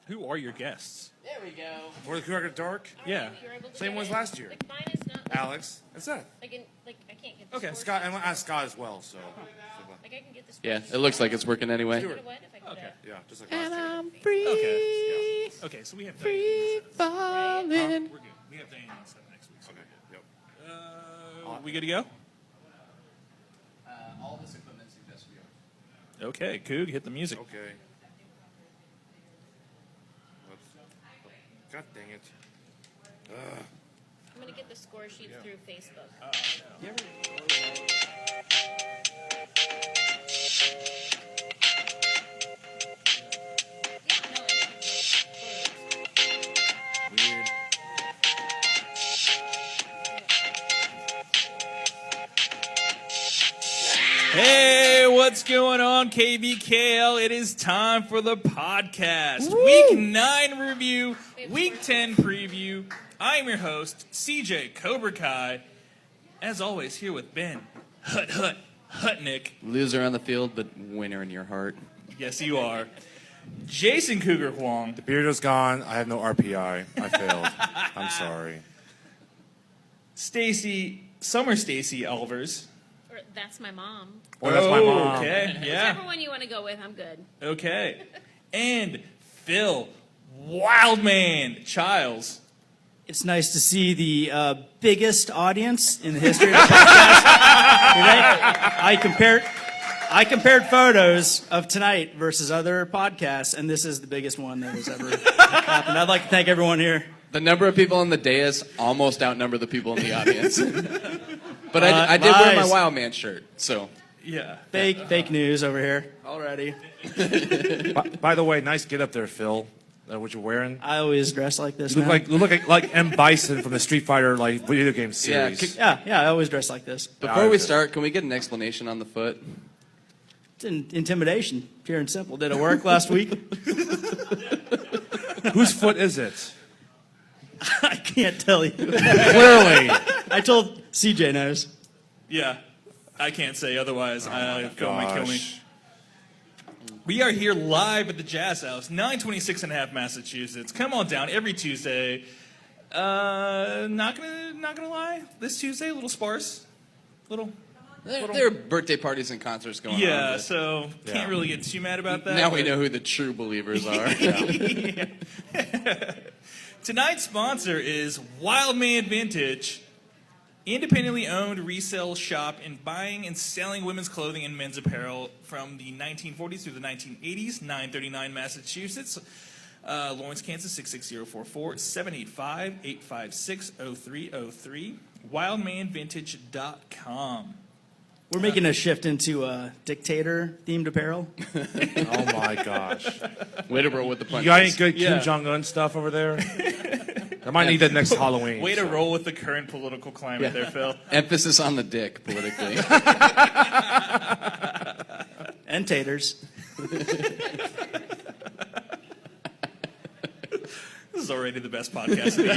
Who are your guests? There we go. For the Cooker Dark? Yeah. Same ones last year. Like mine is not. Alex. That's it. I can't get. The Okay. score Scott, sheet. and ask Scott as well, so. Like I can get the score Yeah, sheet. it looks like it's working anyway. You know what? If I go Okay. back. Yeah, just like last year. Free Okay. Okay, so we have Diane. falling. We're good. We have Diane on set next week. So Okay, yep. we good to go? All this equipment suggests we are. Okay, Coog, hit the music. Okay. God dang it. I'm gonna get the score sheets through Facebook. Weird. Hey, what's going on, KBKL? It is time for the podcast. Woo! Week 9 review, Week 10 preview. I'm your host, CJ Cobra Kai. As always, here with Ben Hutnick. Loser on the field, but winner in your heart. Yes, you are. Jason Cougar Huang. The beard is gone. I have no RPI. I failed. I'm sorry. Summer Stacy Alvers. Or that's my mom. Oh, that's my mom. Okay, yeah. Whichever one you want to go with, I'm good. Okay. And Phil Wildman Childs. It's nice to see the biggest audience in the history of the podcast. I compared photos of tonight versus other podcasts, and this is the biggest one that has ever happened. I'd like to thank everyone here. The number of people on the dais almost outnumber the people in the audience. But I did wear my lies. Wild Man shirt, so. Yeah. Fake news over here already. By the way, nice get up there, Phil. What you're wearing. I always dress like this. You look like M. Bison from the Street Fighter video game Yeah, series. Yeah, I always dress like this. Before we start, can we get an explanation on the foot? It's intimidation, pure and simple. Did it work last week? Whose foot is it? I can't tell you. Clearly. I told CJ knows. Yeah. I can't say otherwise. Phil might kill me. Gosh. We are here live at the Jazz House, 926 and a half Massachusetts. Come on down every Tuesday. Not gonna lie, this Tuesday a little sparse, There are birthday parties and concerts going on. yeah. but So can't really get too mad about that. now we but- know who the true believers are. Tonight's sponsor is Wildman Vintage, independently owned resale shop in buying and selling women's clothing and men's apparel from the 1940s through the 1980s. 939 Massachusetts, Lawrence, Kansas 66044, 785-856-0303. WildmanVintage.com. We're making a shift into dictator-themed apparel. Oh my gosh. Way to roll with the You punches. got any good Yeah. Kim Jong-un stuff over there? I might need that next Halloween. Way to roll with the current political climate there, Phil. Emphasis on the dick, politically. And taters. This is already the best podcast of the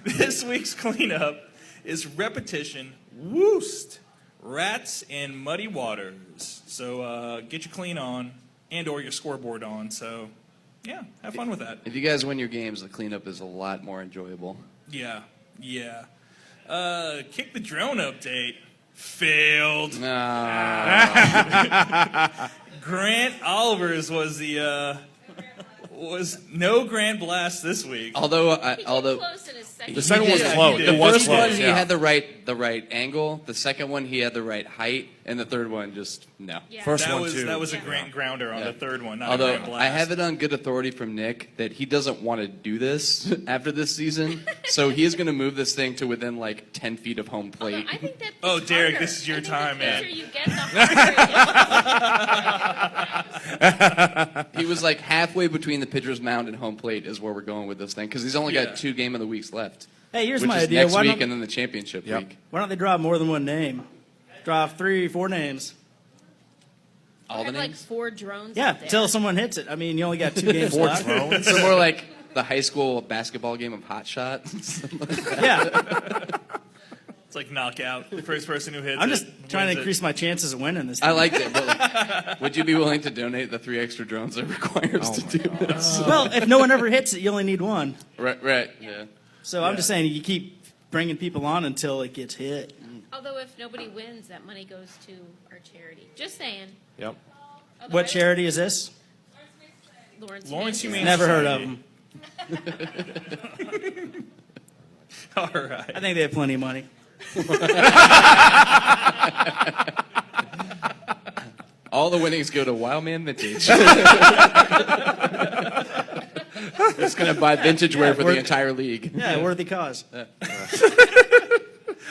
year. This week's cleanup is repetition, woost, rats, and muddy waters. So get your clean on and or your scoreboard on. So, yeah, have fun with that. If you guys win your games, the cleanup is a lot more enjoyable. Yeah. Kick the drone update. Failed. Grant Olivers was no Grand Blast this week. Although He came close in his second. The second He one's did. close. He It did. The was first close, one, he yeah. had the right angle. The second one, he had the right height. And the third one, just no. Yeah. First That one, was too. that was a Yeah. Grant grounder on Yeah. the third one, not a Although Grand Blast. I have it on good authority from Nick that he doesn't want to do this after this season, so he is going to move this thing to within like 10 feet of home Although plate. I think that Oh, it's Derek, harder. this is your I think time, the man. closer you get, the harder it is. He was like halfway between the pitcher's mound and home plate is where we're going with this thing because he's only Yeah. got 2 game of the weeks left, Hey, here's which my is idea. next Why week don't, and then the championship Yep. week. why don't they draw more than one name? Draw 3, 4 names. All the I have like names. 4 drones. Yeah, up there. until someone hits it. I mean, you only got 2 games 4 left. drones? So more like the high school basketball game of Hot Shot. Yeah. It's like knockout. The first person who hits I'm just it trying to wins it. increase my chances of winning this. I thing. liked it. But would you be willing to donate the 3 extra drones it requires to do this? Well, if no one ever hits it, you only need one. Right. Yeah. So I'm just saying you keep bringing people on until it gets hit. Although if nobody wins, that money goes to our charity. Just saying. Yep. What Otherwise, charity is this? Lawrence Humane Never heard of Society. them. All right. I think they have plenty of money. All the winnings go to Wildman Vintage. It's going to buy vintage wear for the entire league. Yeah, worthy cause.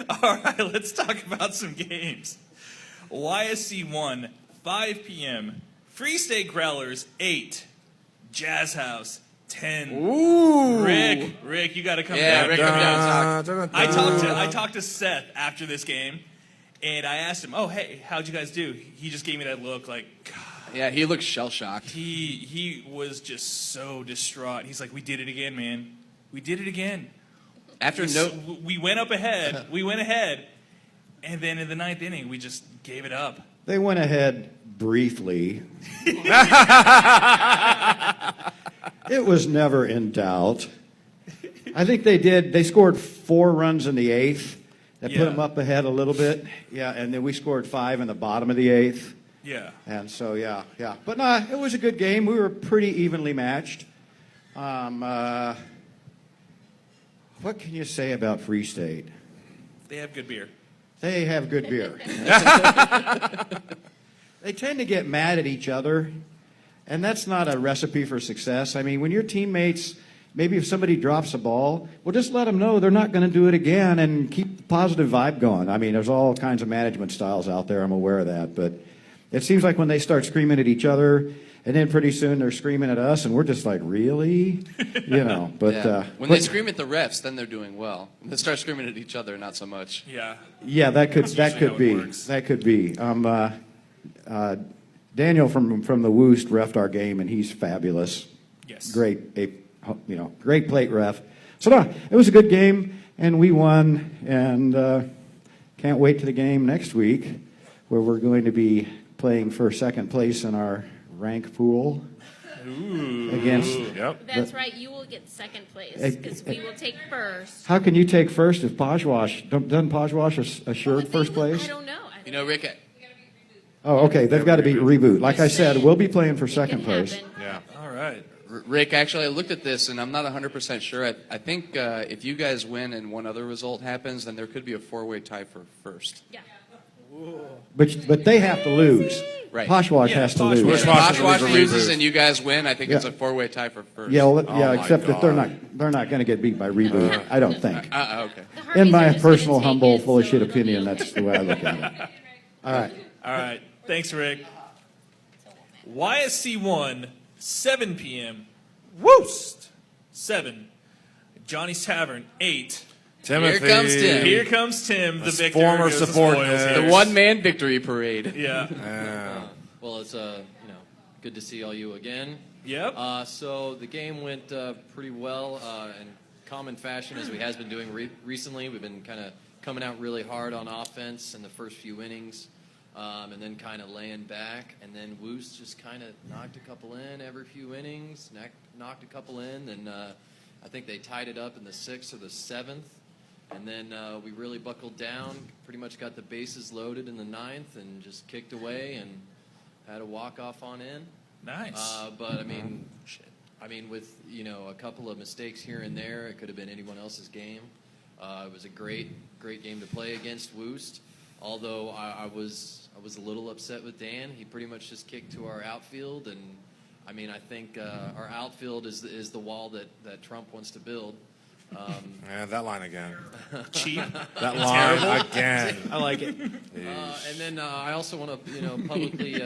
All right, let's talk about some games. YSC 1, 5 p.m. Free State Growlers 8, Jazz House 10. Ooh. Rick, you got to come Yeah, down. Rick, come down and talk. I talked to Seth after this game, and I asked him, "Oh, hey, how'd you guys do?" He just gave me that look, like, God. Yeah, he looks shell-shocked. He was just so distraught. He's like, "We did it again, man. We did it again. After We went up ahead. We went ahead, and then in the 9th inning, we just gave it up." They went ahead briefly. It was never in doubt. I think they did. They scored 4 runs in the 8th. That Yeah. put them up ahead a little bit. Yeah, and then we scored 5 in the bottom of the 8th. Yeah. And so, yeah. But no, it was a good game. We were pretty evenly matched. What can you say about Free State? They have good beer. They have good beer. They tend to get mad at each other, and that's not a recipe for success. I mean, when your teammates, maybe if somebody drops a ball, well, just let them know they're not going to do it again and keep the positive vibe going. I mean, there's all kinds of management styles out there. I'm aware of that. But it seems like when they start screaming at each other, and then pretty soon they're screaming at us, and we're just like, really? You know, but... Yeah. When they scream at the refs, then they're doing well. When they start screaming at each other, not so much. Yeah. Yeah, that could usually how it be. works. That could be. Daniel from the Woost refed our game, and he's fabulous. Yes. Great plate ref. So no, it was a good game, and we won. And can't wait to the game next week, where we're going to be playing for second place in our rank pool against. Yep. That's right. You will get second place because we will take first. How can you take first if Pajwash doesn't Pajwash assured first place? I don't know. You know, Rick, Oh, okay. They've got to be reboot. Like I said, we'll be playing for second place. Yeah. All right. Rick, actually, I looked at this, and I'm not 100% sure. I think if you guys win and one other result happens, then there could be a 4-way tie for first. Yeah. But they have to lose. Right. Poshwash has to lose. Poshwash- Poshwash Poshwash loses reboot. and you guys win. I think it's Yeah. a 4-way tie for first. Yeah, well, Oh my except that they're God. not going to get beat by reboot. I don't think. Okay. The In Harveys are my just gonna personal, take humble, it, full of so shit it'll be opinion, okay. that's the way I look at it. All right. All right. Thanks, Rick. YSC 1, 7 p.m. Woost 7. Johnny's Tavern 8. Timothy. Here comes Tim. Here comes Tim, the That's victor. former Goes the subordinate. spoils The here. one-man victory parade. Yeah. Well, it's good to see all you again. Yep. So the game went pretty well in common fashion as we has been doing recently. We've been kind of coming out really hard on offense in the first few innings, and then kind of laying back. And then Woos just kind of knocked a couple in every few innings, knocked a couple in, and I think they tied it up in the 6th or the 7th. And then we really buckled down, pretty much got the bases loaded in the 9th, and just kicked away and had a walk-off on in. Nice. But I mean, with a couple of mistakes here and there, it could have been anyone else's game. It was a great game to play against Woost. Although I was a little upset with Dan. He pretty much just kicked to our outfield, and I mean, I think our outfield is the wall that Trump wants to build. Yeah, that line again. Cheap. That line again. I like it. And then I also want to publicly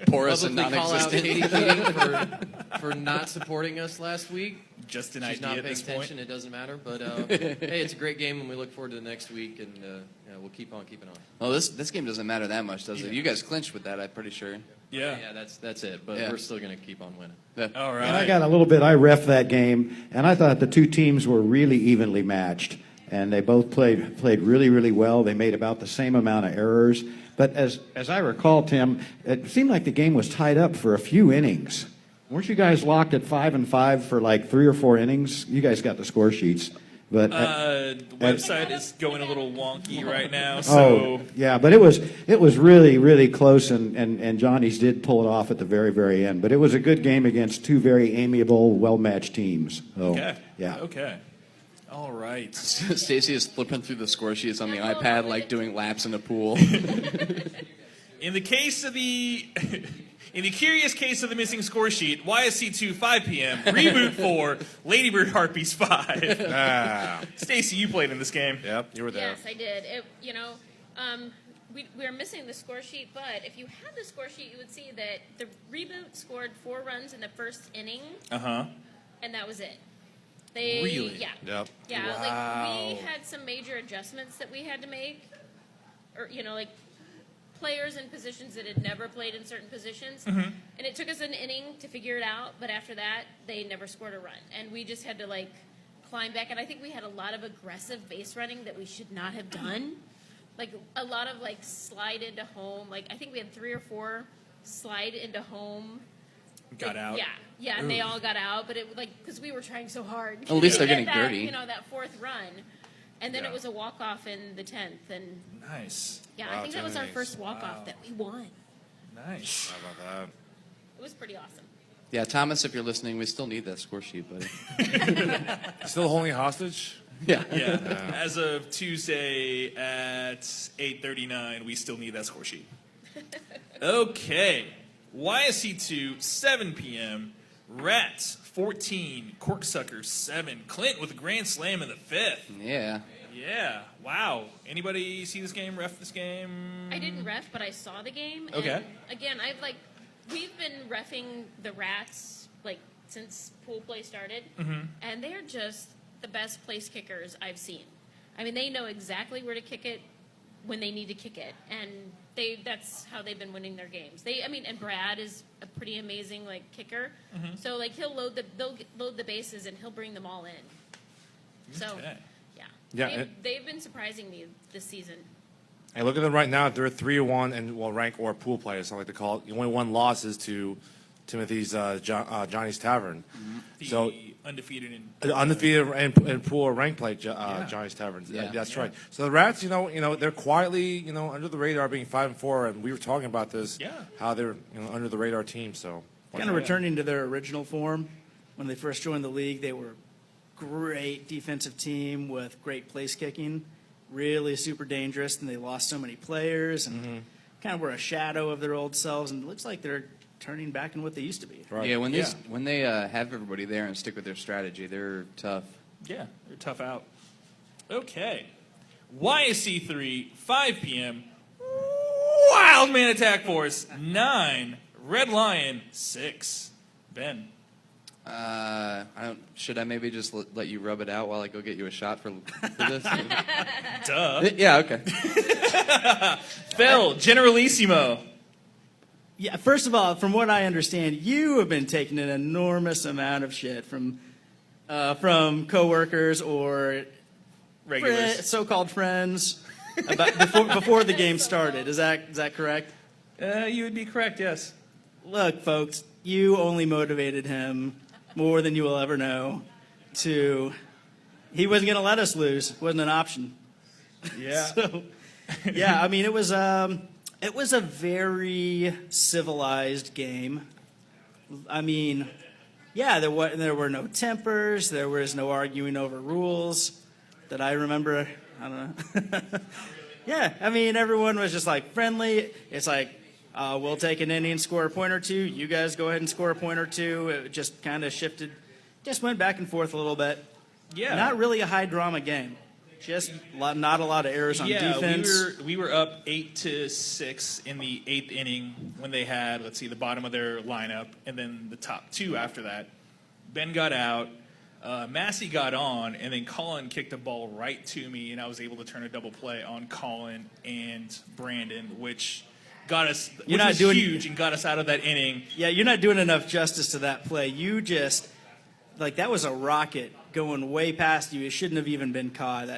Porous and publicly call out non-existent. Katie Keating for not supporting us last week. Just an She's idea not at paying this attention. point. It doesn't matter. But hey, it's a great game, and we look forward to the next week, and we'll keep on keeping on. Well, this game doesn't matter that much, does it? You guys clinched with that, I'm pretty sure. Yeah. Yeah, that's it. But Yeah. we're still going to keep on winning. All And I right. got a little bit, I reffed that game, and I thought the two teams were really evenly matched. and they both played really, really well. They made about the same amount of errors. But as I recall, Tim, it seemed like the game was tied up for a few innings. Weren't you guys locked at 5-5 for like 3 or 4 innings? You guys got the score sheets. But The website is going a little wonky right now, so yeah, but it was really, really close, and Johnny's did pull it off at the very, very end. But it was a good game against 2 very amiable, well-matched teams. So, okay. yeah. Okay. All right. Stacy is flipping through the score sheets on the iPad like doing laps in a pool. In the case of the in the curious case of the missing score sheet, YSC2 5 p.m. Reboot 4, Ladybird Harpies 5. Ah. Stacy, you played in this game. Yep, you were there. Yes, I did. We were missing the score sheet, but if you had the score sheet, you would see that the reboot scored 4 runs in the first inning, and that was it. They Really? Yeah. Yep. Yeah, Wow. like we had some major adjustments that we had to make, or like players in positions that had never played in certain positions, and it took us an inning to figure it out. But after that, they never scored a run, and we just had to like climb back. And I think we had a lot of aggressive base running that we should not have done, like a lot of like slide into home. Like I think we had 3 or 4 slide into home. Got out. Yeah, and they all got out, but it because we were trying so hard. At least they're to getting get that, dirty. That 4th run, and then Yeah. it was a walk off in the 10th, and Nice. yeah, Wow, I think that was our 10 first walk off Wow. that we won. Nice. How about It was pretty awesome. Yeah, Thomas, if you're listening, we still need that score sheet, buddy. that? Still holding hostage? Yeah. Yeah. As of Tuesday at 8:39, we still need that score sheet. Okay. YSC2, 7 p.m. Rats, 14. Corksuckers, 7. Clint with a grand slam in the 5th. Yeah. Yeah. Wow. Anybody see this game, ref this game? I didn't ref, but I saw the game. And Okay. again, we've been reffing the Rats since pool play started, and they're just the best place kickers I've seen. I mean, they know exactly where to kick it when they need to kick it, and that's how they've been winning their games. And Brad is a pretty amazing kicker. So they'll load the bases and he'll bring them all in. So Okay. Yeah, they've been surprising me this season. Hey, look at them right now. They're 3-1 and rank or pool players, I like to call it. The only 1 loss is to Timothy's Johnny's Tavern. The So undefeated in undefeated and pool or rank play Johnny's Tavern. Yeah. That's right. So the Rats, they're quietly, under the radar, being 5-4, and we were talking about this. Yeah. How they're under the radar team. So Kind of returning to their original form. When they first joined the league, they were great defensive team with great place kicking, really super dangerous, and they lost so many players and kind of were a shadow of their old selves, and it looks like they're turning back in what they used to be. Right. Yeah, when they have everybody there and stick with their strategy, they're tough. Yeah, they're tough out. Okay. YSC3, 5 p.m. Wild Man Attack Force, 9. Red Lion, 6. Ben. Should I maybe just let you rub it out while I go get you a shot for this? Duh. Yeah, okay. Phil, Generalissimo. Yeah, first of all, from what I understand, you have been taking an enormous amount of shit from coworkers or Regulars. so-called friends about before the game started. Is that correct? You would be correct, yes. Look, folks, you only motivated him more than you will ever know. He wasn't going to let us lose. It wasn't an option. Yeah. So, yeah, I mean, it was a very civilized game. I mean, yeah, there were no tempers. There was no arguing over rules that I remember. I don't know. Yeah, I mean, everyone was just friendly. It's we'll take an inning, score a point or two. You guys go ahead and score a point or two. It just kind of shifted, just went back and forth a little bit. Yeah. Not really a high drama game. Just not a lot of errors on defense. we were up 8-6 in the 8th inning when they had, the bottom of their lineup, and then the top 2 after that. Ben got out, Massey got on, and then Colin kicked a ball right to me, and I was able to turn a double play on Colin and Brandon, which got us, huge and got us out of that inning. Yeah, you're not doing enough justice to that play. You just, that was a rocket going way past you. It shouldn't have even been caught.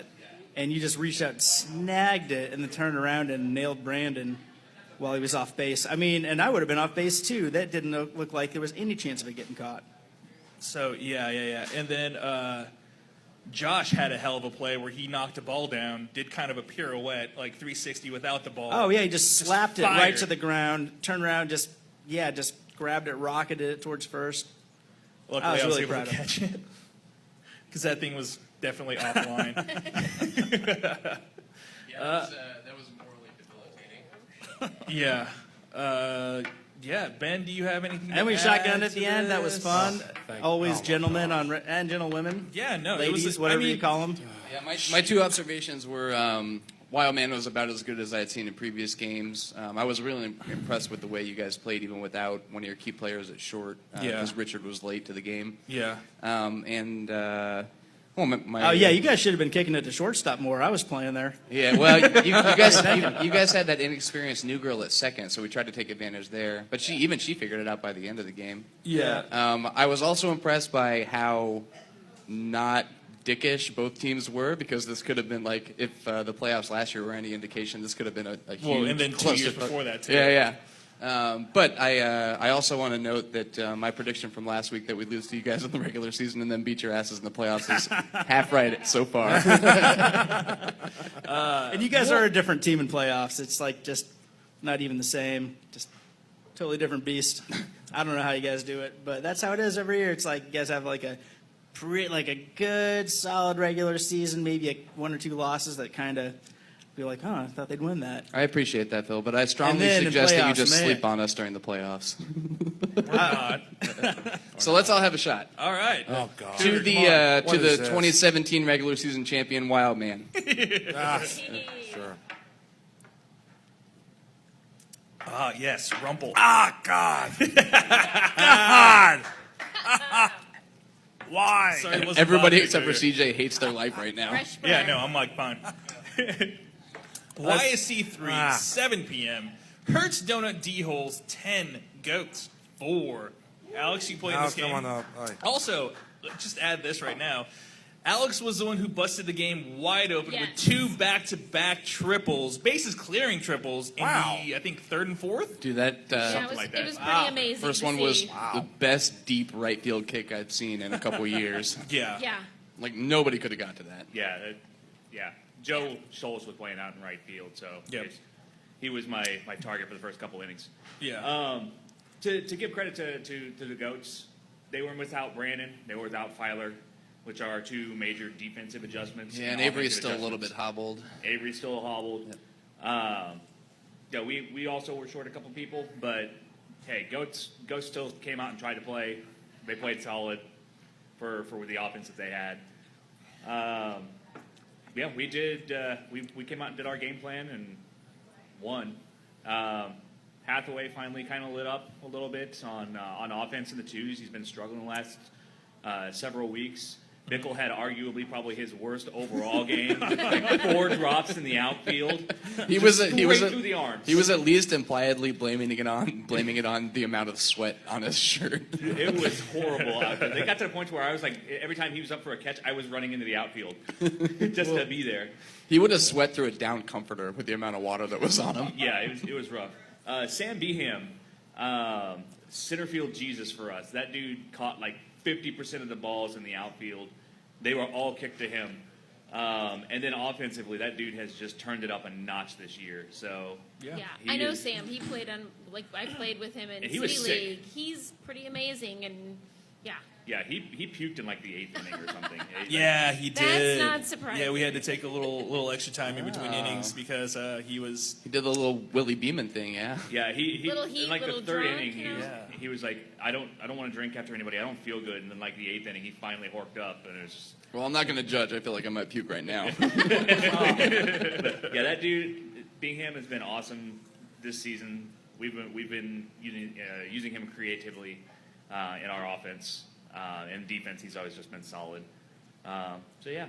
and you just reached out and snagged it and then turned around and nailed Brandon while he was off base. I mean, and I would have been off base too. That didn't look like there was any chance of it getting caught. So, yeah. And then Josh had a hell of a play where he knocked a ball down, did kind of a pirouette, like 360 without the ball. Oh, yeah, he just slapped it right fired. to the ground, turned around, just grabbed it, rocketed it towards first. Luckily, I was really able proud to of him. catch it because that thing was definitely offline. That was morally debilitating. Yeah. Ben, do you have anything? And we to shotgunned add at to the end. That was this? fun. my Always gentlemen and gentlewomen. Yeah, no, it Ladies, was. whatever you call them. Yeah, my two observations were Wildman was about as good as I had seen in previous games. I was really impressed with the way you guys played, even without one of your key players at short, because Richard was late to the game. Yeah. Oh, yeah, you guys should have been kicking it to shortstop more. I was playing there. Yeah, well, you guys had that inexperienced new girl at second, so we tried to take advantage there. But she figured it out by the end of the game. Yeah. I was also impressed by how not dickish both teams were, because this could have been like, if the playoffs last year were any indication, this could have been a huge. Well, and then 2 years clusterfuck. before that too. Yeah. But I also want to note that my prediction from last week that we'd lose to you guys in the regular season and then beat your asses in the playoffs is half right so far. And you guys are a different team in playoffs. It's like just not even the same. Just totally different beast. I don't know how you guys do it, but that's how it is every year. It's like you guys have like a good, solid regular season, maybe one or two losses that kind of be like, I thought they'd win that. I appreciate that, Phil, but I strongly then in suggest that you playoffs, just man. sleep on us during the playoffs. We're not. So let's all have a shot. All right. Oh, God. To Come on. the What is this? 2017 regular season champion Wildman. Sure. Yes, Rumple. Ah, God. God. Why? Sorry, it wasn't Everybody Bobby except for earlier. CJ hates their life right now. Fresh Yeah, bread. no, I'm like, fine. YSC 3, 7 p.m. Hertz Donut D-Holes 10, Goats 4. Alex, you played Alex, this game. come on up. All right. Also, just add this right now. Alex was the one who busted the game wide open with Yes. 2 back-to-back triples, bases clearing triples in Wow. the, I think, third and fourth. Dude, that Yeah, like it that. was pretty amazing. first to one was see. the best deep right field kick I've seen in a couple years. Yeah. Yeah. Like, nobody could have got to that. Yeah. Joe Scholes was playing out in right field, so Yep. he was my target for the first couple innings. Yeah. To give credit to the Goats, they were without Brandon, they were without Filer, which are 2 major defensive adjustments. Yeah, and Avery's still a little bit hobbled. Avery's still hobbled. Yeah, we also were short a couple people, but hey, Goats still came out and tried to play. They played solid for the offense that they had. Yeah, we did. We came out and did our game plan and won. Hathaway finally kind of lit up a little bit on offense in the twos. He's been struggling the last several weeks. Bickle had arguably probably his worst overall game. Like 4 drops in the outfield. He was through the arms. He was at least impliedly blaming it on the amount of sweat on his shirt. It was horrible out there. They got to the point where I was like, every time he was up for a catch, I was running into the outfield just to be there. He would have sweat through a down comforter with the amount of water that was on him. Yeah, it was rough. Sam Beham, center field Jesus for us. That dude caught like 50% of the balls in the outfield. They were all kicked to him. And then offensively, that dude has just turned it up a notch this year. So Yeah, He I know is- Sam. He played on, like, I played with him in And he City was sick. League. He's pretty amazing, and yeah. yeah, he puked in like the 8th inning or something. Yeah, he That's did. not surprising. Yeah, we had to take a little extra time in between innings because he was. He did the little Willie Beeman thing, yeah. Yeah, he Little heat, in like little the 3rd drunk, inning, you know? he was like, I don't want to drink after anybody. I don't feel good. And then like the 8th inning, he finally horked up, and it was just, Well, I'm not going to judge. I feel like I might puke right now. yeah, that dude Bingham has been awesome this season. We've been using him creatively in our offense and defense. He's always just been solid. So yeah,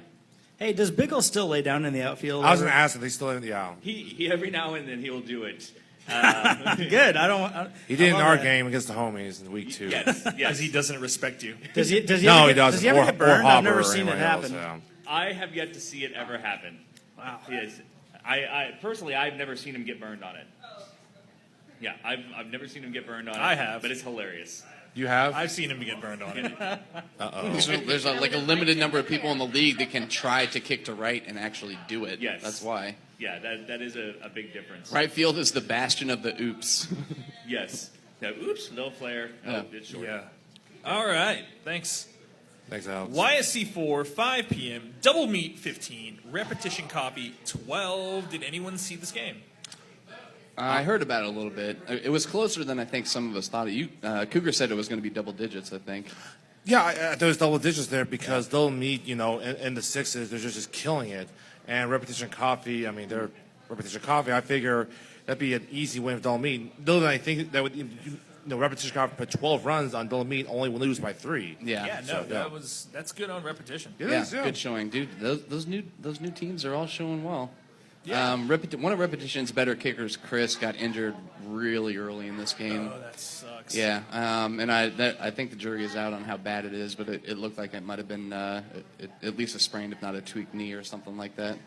Hey, does Bickle still lay down in the outfield? I was going to ask if they still in the he every now and then he'll do it. Good. He did in love our that. game against the homies in week 2. Yes, Because yes. he doesn't respect you. Does he No, ever he get, doesn't. Does he ever Or- get or burned? I've Hopper never or seen it anybody else, happen. yeah. I have yet to see it ever happen. Wow. Yes. I personally, I've never seen him get burned on it. Yeah, I've never seen him get burned on it. I have. But it's hilarious. You have? I've seen him get burned on it. There's like a limited number of people in the league that can try to kick to right and actually do it. Yes. That's why. Yeah, that is a big difference. Right field is the bastion of the oops. Yes. Yeah, oops, little flare. Yeah. Oh, it's short. Yeah. All right. Thanks. Thanks, Alex. YSC4, 5 p.m., double meet 15, repetition copy 12. Did anyone see this game? I heard about it a little bit. It was closer than I think some of us thought. Cougar said it was going to be double digits, I think. Yeah, there was double digits there because they'll meet, in the sixes. They're just killing it. And repetition coffee, repetition coffee, I figure that'd be an easy win if they'll meet. Though I think that would, repetition coffee put 12 runs on double meet, only lose by 3. Yeah. That's good on repetition. It is, yeah. Good showing, dude. Those new teams are all showing well. Yeah. One of Repetition's better kickers, Chris, got injured really early in this game. Oh, that sucks. Yeah, and I think the jury is out on how bad it is, but it looked like it might have been at least a sprained, if not a tweaked knee or something like that.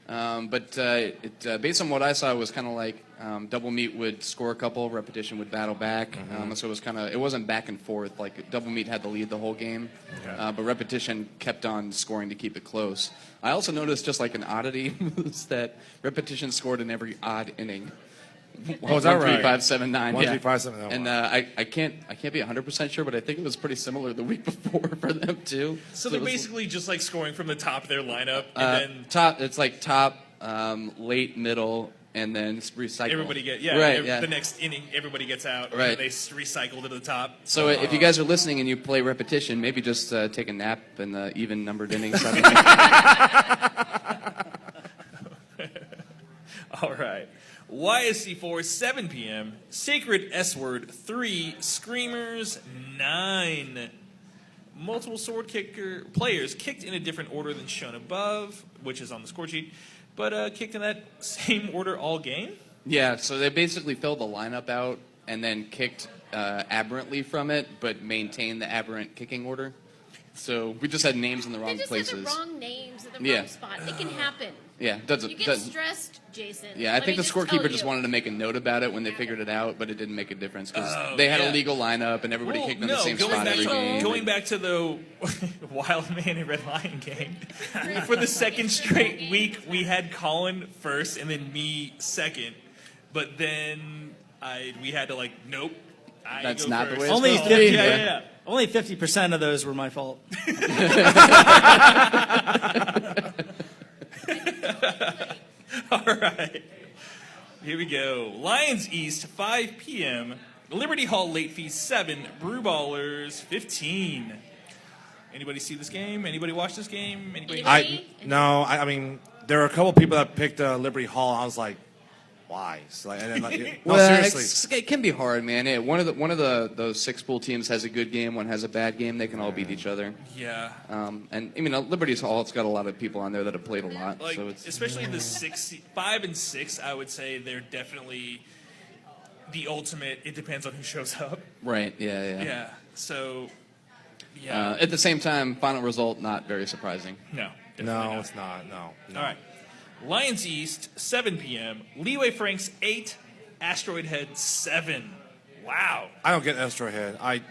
But based on what I saw, it was kind of like double meet would score a couple, repetition would battle back. So it was it wasn't back and forth. Like double meet had the lead the whole game, but repetition kept on scoring to keep it close. I also noticed just like an oddity was that repetition scored in every odd inning. Oh, is that 1, 3, right? 5, 7, 9. 1, yeah. 3, 5, 7, 9. And I can't be 100% sure, but I think it was pretty similar the week before for them too. So they're it was basically just like scoring from the top of their lineup, and then top. It's like top, late, middle, and then recycle. everybody right. the next inning, everybody gets out, and Right. then they recycle to the top. So if you guys are listening and you play repetition, maybe just take a nap in the even numbered innings. All right. YSC4, 7 p.m. Sacred S-Word 3, Screamers 9. Multiple sword kicker players kicked in a different order than shown above, which is on the score sheet, but kicked in that same order all game? Yeah, so they basically filled the lineup out and then kicked aberrantly from it, but maintained the aberrant kicking order. So we just had names in the wrong They just places. had the wrong names at the Yeah. wrong spot. It can happen. Yeah, You get stressed, Jason. Yeah, I Let think me the tell scorekeeper just you. wanted to make a note about it when they figured it out, but it didn't make a difference because they had a legal lineup and everybody kicked in the same spot every game. Going back to the Wild Man and Red Lion game, for the second straight week, we had Colin first and then me second, but then we had to nope. That's go not first. the way it's Only supposed to be. 50, Yeah. only 50% of those were my fault. All right. Here we go. Lions East, 5 p.m. Liberty Hall late fee 7. Brew Ballers 15. Anybody see this game? Anybody watch this game? Anybody? I mean, there were a couple people that picked Liberty Hall. I was like, why? So, and then, no, seriously. It can be hard, man. One of those 6 pool teams has a good game, one has a bad game. They can all beat each other. Yeah. And I mean, Liberty's Hall, it's got a lot of people on there that have played a lot. Like, so it's especially the 5 and 6, I would say they're definitely the ultimate. It depends on who shows up. right. Yeah. Yeah. So. Yeah. At the same time, final result not very surprising. No. definitely No, not. it's not. No. All right. Lions East, 7 p.m. Leeway Franks, 8. Asteroid Head, 7. Wow. I don't get Asteroid Head. I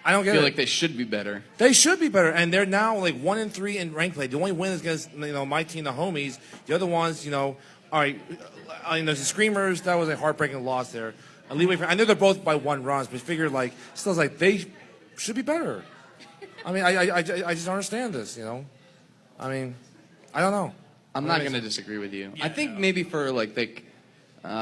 don't get I feel it. like they should be better. They should be better, and they're now 1-3 in rank play. The only win is against my team, the homies. The other ones, all right. The Screamers, that was a heartbreaking loss there. And Leeway, I know they're both by 1 runs, but figure still they should be better. I mean, I just don't understand this. I mean, I don't know. I'm not going to disagree with you. I think maybe for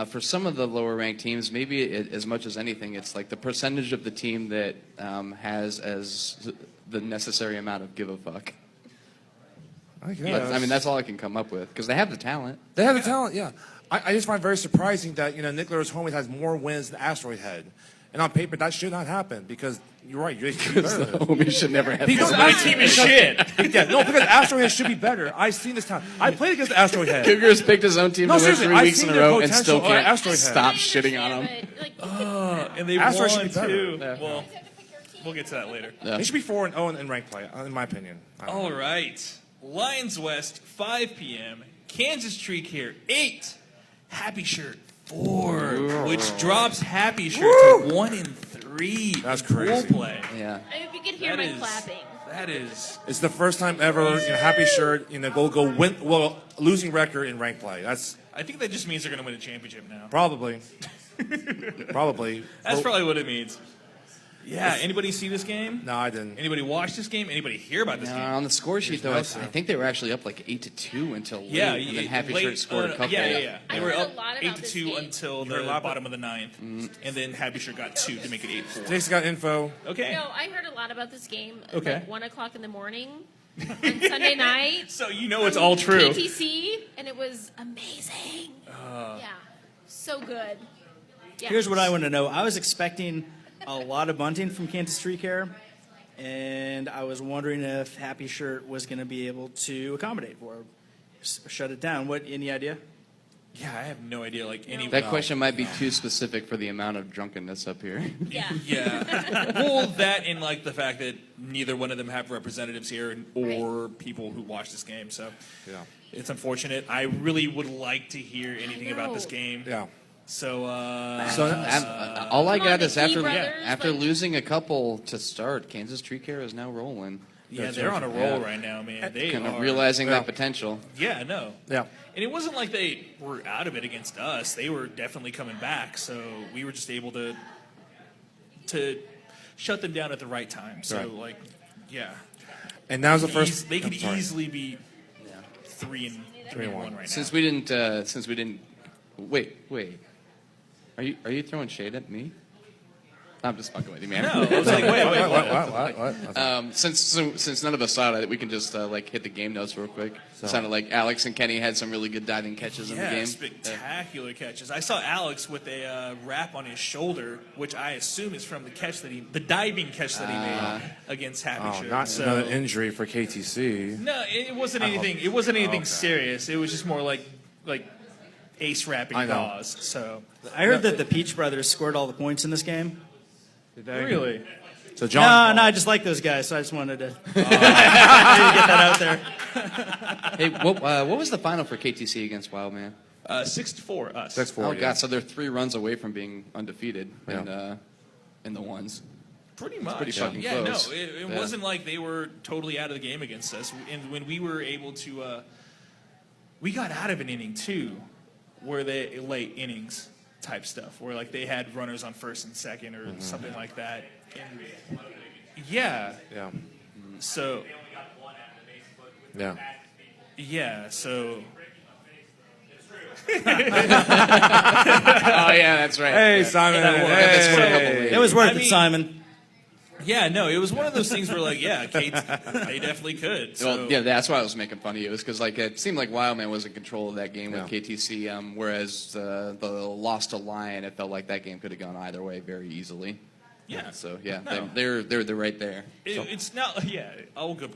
for some of the lower ranked teams, maybe as much as anything, it's like the percentage of the team that has as the necessary amount of give a fuck. I guess. I mean, that's all I can come up with because they have the talent. They have the talent, yeah. I just find it very surprising that, Nick Lur's homies has more wins than Asteroid Head. And on paper, that should not happen because you're right. You're better than it. We should never have. Because My team is shit. Yeah, no, because Asteroid Head should be better. I've seen this talent. I played against Asteroid Head. Cougars picked his own team No, to win seriously, 3 I've weeks seen in a their row and still potential. can't Asteroid Head. stop shitting on them. And they Asteroid should won, be better. too. Yeah. Well, we'll get to that later. Yeah. They should be 4-0 in rank play, in my opinion. All right. Lions West, 5 p.m. Kansas Tree Care, 8. Happy Shirt, 4. Which drops Happy Shirt to 1-3. That's in pool crazy. play. Yeah. I hope you could hear my clapping. That is. It's the first time ever, Happy Shirt, go win, losing record in ranked play. I think that just means they're going to win a championship now. Probably. Probably. That's probably what it means. Yeah. Anybody see this game? No, I didn't. Anybody watch this game? Anybody hear about this game? On the score sheet, though, I think they were actually up like 8-2 until late. Yeah, and then Happy late, Shirt scored a couple. Yeah. They were up lot about 8-2 this game. until the bottom of the ninth, and then Happy Shirt got 2 to make it 8-4. Jason got info. Okay. No, I heard a lot about this game at Okay. like 1 o'clock in the morning on Sunday night. So you know it's all true. KTC, and it was amazing. Yeah, so good. Yeah. Here's what I want to know. I was expecting a lot of bunting from Kansas Tree Care, and I was wondering if Happy Shirt was going to be able to accommodate or shut it down. Any idea? Yeah, I have no idea. That question might be too specific for the amount of drunkenness up here. Yeah. Yeah. Well, that and the fact that neither one of them have representatives here or people who watch this game. So it's unfortunate. I really would like to hear anything about this game. Yeah. So, all I Come on, got the is Key brothers, after losing a couple to start, Kansas Tree Care is now rolling. yeah, they're on a roll right now, man. They Kind of are realizing that potential. Yeah, no. Yeah. And it wasn't like they were out of it against us. They were definitely coming back. So we were just able to shut them down at the right time. So yeah. And now's the first. They could easily be 3-1 right now. Since we didn't. Wait. Are you throwing shade at me? I'm just fucking with you, man. No, I was like, wait, What? Since none of us saw it, we can just hit the game notes real quick. It sounded like Alex and Kenny had some really good diving catches in the game. Spectacular catches. I saw Alex with a wrap on his shoulder, which I assume is from the diving catch that he made against Happy Shirt. Not another injury for KTC. No, it wasn't anything. It wasn't anything serious. It was just more like ace wrapping gauze. So I heard that the Peach brothers scored all the points in this game. Did they? really. So John. No, I just like those guys, so I just wanted to get that out there. Hey, what was the final for KTC against Wildman? 6-4 us. 6-4. Oh God, so they're 3 runs away from being undefeated in the ones. Pretty much. pretty fucking yeah, close. no, it wasn't like they were totally out of the game against us. And when we were able to, we got out of an inning too, where they late innings type stuff, where they had runners on first and second or something like that. And, yeah. Yeah. So. Yeah. Yeah. So. Oh yeah, that's right. Hey, Simon. It was worth it, Simon. Yeah, no, it was one of those things where Kate, they definitely could. So. Well, yeah, that's why I was making fun of you. It was because it seemed like Wildman was in control of that game with KTC, whereas the loss to Lion, it felt like that game could have gone either way very easily. Yeah. So yeah, No. they're right there. It's not. Yeah,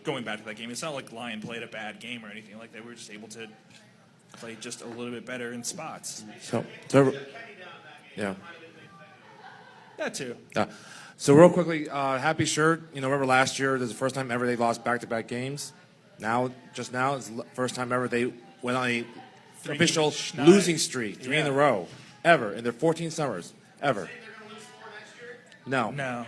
going back to that game. It's not like Lion played a bad game or anything like that. We were just able to play just a little bit better in spots. So yeah. That too. So real quickly, Happy Shirt. Remember last year? This is the first time ever they lost back-to-back games. Just now, it's the first time ever they went on a official losing streak, 3 in a row, ever in their 14 summers, ever. No,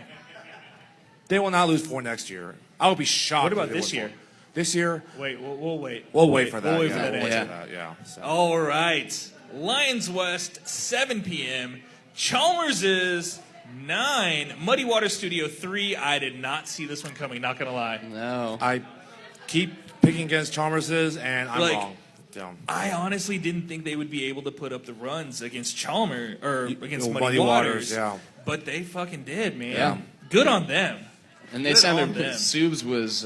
they will not lose 4 next year. I would be shocked. What about if they this won year? 4. This year, Wait, we'll wait. we'll wait for that. We'll wait for yeah, that we'll wait answer. for that. Yeah. So. All right. Lions West, 7 p.m. Chalmers is 9. Muddy Water Studio 3. I did not see this one coming, not going to lie. No. I keep picking against Chalmers's, and I'm wrong. Yeah. I honestly didn't think they would be able to put up the runs against Chalmers, or against Muddy Muddy Waters. Yeah. But they fucking did, man. Yeah. Good on them. And they Good sounded. on them. Subs was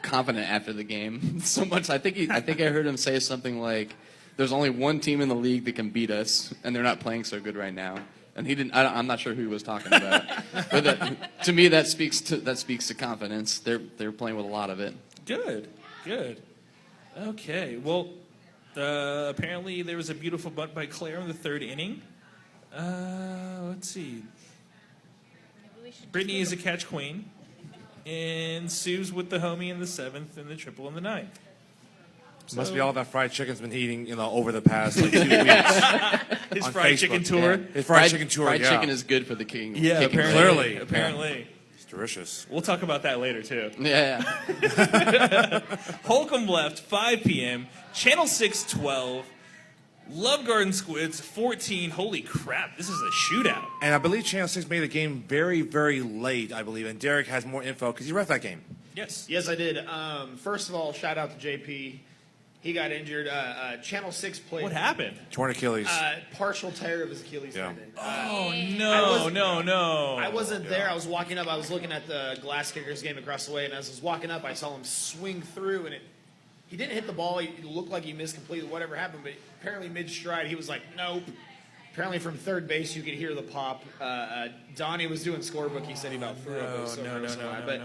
confident after the game so much. I think I heard him say something like, "There's only one team in the league that can beat us, and they're not playing so good right now." And he didn't. I'm not sure who he was talking about, but to me that speaks to confidence. They're playing with a lot of it. Good. Okay. Well, apparently there was a beautiful bunt by Claire in the 3rd inning. Let's see. Brittany is a catch queen. And Sue's with the homie in the 7th and the triple in the 9th. Must be all that fried chicken's been eating, over the past 2 weeks. His on fried Facebook. chicken tour. Yeah. His fried chicken tour. Fried yeah. chicken is good for the king. Yeah, kicking apparently. Clearly. Apparently. It's delicious. We'll talk about that later, too. Yeah. Holcomb left, 5 p.m. Channel 6, 12. Love Garden Squids, 14. Holy crap, this is a shootout. And I believe Channel 6 made the game very, very late, I believe. And Derek has more info because he ref that game. Yes. Yes, I did. First of all, shout out to JP. He got injured. Channel 6 played. What happened? Torn Achilles. Partial tear of his Achilles Yeah. tendon. Oh, I no. I wasn't there. I was walking up. I was looking at the Glass Kickers game across the way, and as I was walking up, I saw him swing through, and he didn't hit the ball. He looked like he missed completely. Whatever happened, but apparently mid-stride, he was like, nope. Apparently from third base, you could hear the pop. Donnie was doing scorebook. He said he about threw up. But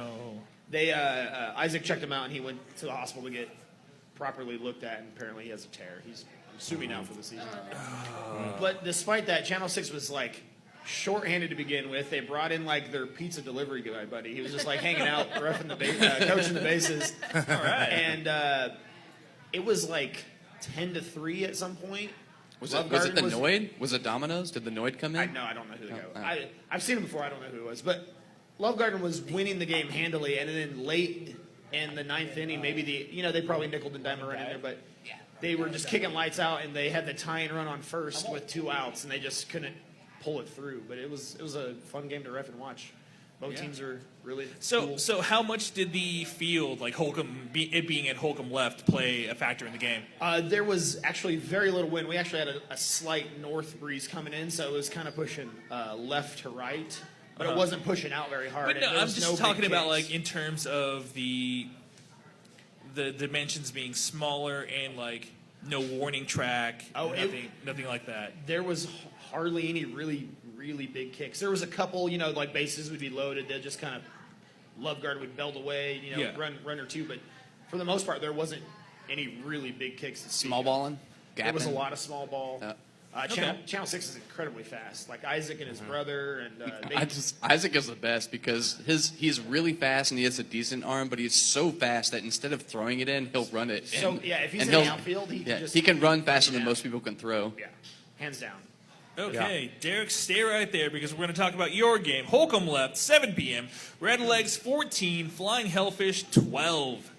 they Isaac checked him out, and he went to the hospital to get properly looked at, and apparently he has a tear. He's assuming out for the season. But despite that, Channel 6 was like shorthanded to begin with. They brought in like their pizza delivery guy, buddy. He was just like hanging out, coaching the bases. All right. And it was like 10-3 at some point. Was it the Noid? Was it Domino's? Did the Noid come in? I don't know who they go. I've seen him before. I don't know who it was. But Love Garden was winning the game handily, and then late in the 9th inning, maybe they probably nickeled and dimed a run in there, but they were just kicking lights out, and they had the tying run on first with 2 outs, and they just couldn't pull it through. But it was a fun game to ref and watch. Both teams are really cool. So how much did the field, like Holcomb, it being at Holcomb left, play a factor in the game? There was actually very little wind. We actually had a slight north breeze coming in, so it was kind of pushing left to right. But it wasn't pushing out very hard. But no, I'm just talking about like in terms of the dimensions being smaller and like no warning track, nothing like that. There was hardly any really, really big kicks. There was a couple, like bases would be loaded. They'd just kind of Love Guard would belt away, run or two. But for the most part, there wasn't any really big kicks. Small balling? There was a lot of small ball. Channel 6 is incredibly fast. Like Isaac and his brother, and Isaac is the best because he's really fast and he has a decent arm, but he's so fast that instead of throwing it in, he'll run it. If he's in the outfield, he can run faster than most people can throw. Yeah, hands down. Okay, Derek, stay right there because we're going to talk about your game. Holcomb left, 7 p.m. Red Legs 14, Flying Hellfish 12.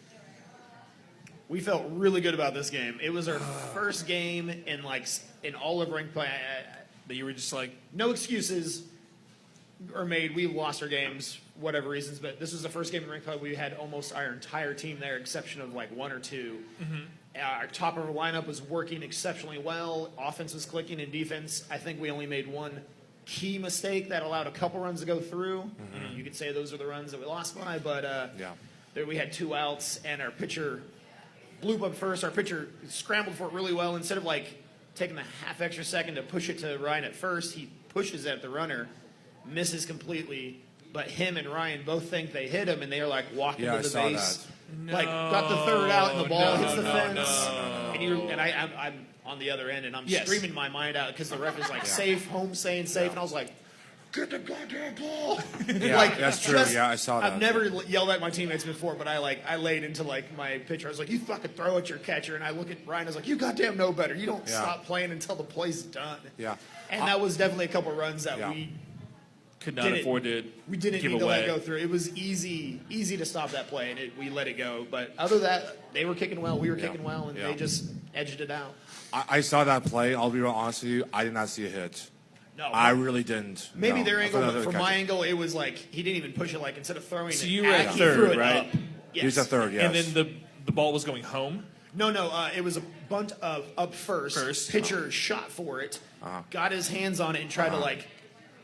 We felt really good about this game. It was our first game in all of ranked play. But you were just like, no excuses are made. We've lost our games, whatever reasons, but this was the first game in ranked play. We had almost our entire team there, exception of like 1 or 2. Our top of our lineup was working exceptionally well. Offense was clicking, and defense, I think we only made one key mistake that allowed a couple runs to go through. You could say those are the runs that we lost by, but there we had 2 outs, and our pitcher blew up first. Our pitcher scrambled for it really well. Instead of like taking the half extra second to push it to Ryan at first, he pushes at the runner, misses completely. But him and Ryan both think they hit him, and they are like walking to the base. Like got the third out, and the ball hits the fence. And I'm on the other end, and I'm screaming my mind out because the ref is like safe, home saying safe, and I was like, get the goddamn ball. Yeah, that's true. Yeah, I saw that. I've never yelled at my teammates before, but I laid into like my pitcher. I was like, you fucking throw at your catcher. And I look at Ryan, I was like, you goddamn know better. You don't stop playing until the play's done. Yeah. And that was definitely a couple runs that we could not afford to We didn't give need to away. let go through. It was easy to stop that play, and we let it go. But other than that, they were kicking well, we were kicking well, and they just edged it out. I saw that play. I'll be real honest with you. I did not see a hit. No, I really didn't. Maybe No. their I angle, thought but from that my was angle, it was like he didn't even push it. Like instead of throwing So it, you were at he third, threw it right? up. Yes. He was at third, yes. And then the ball was going home? No, it was a bunt of up first. Pitcher shot for it, got his hands on it, and tried to like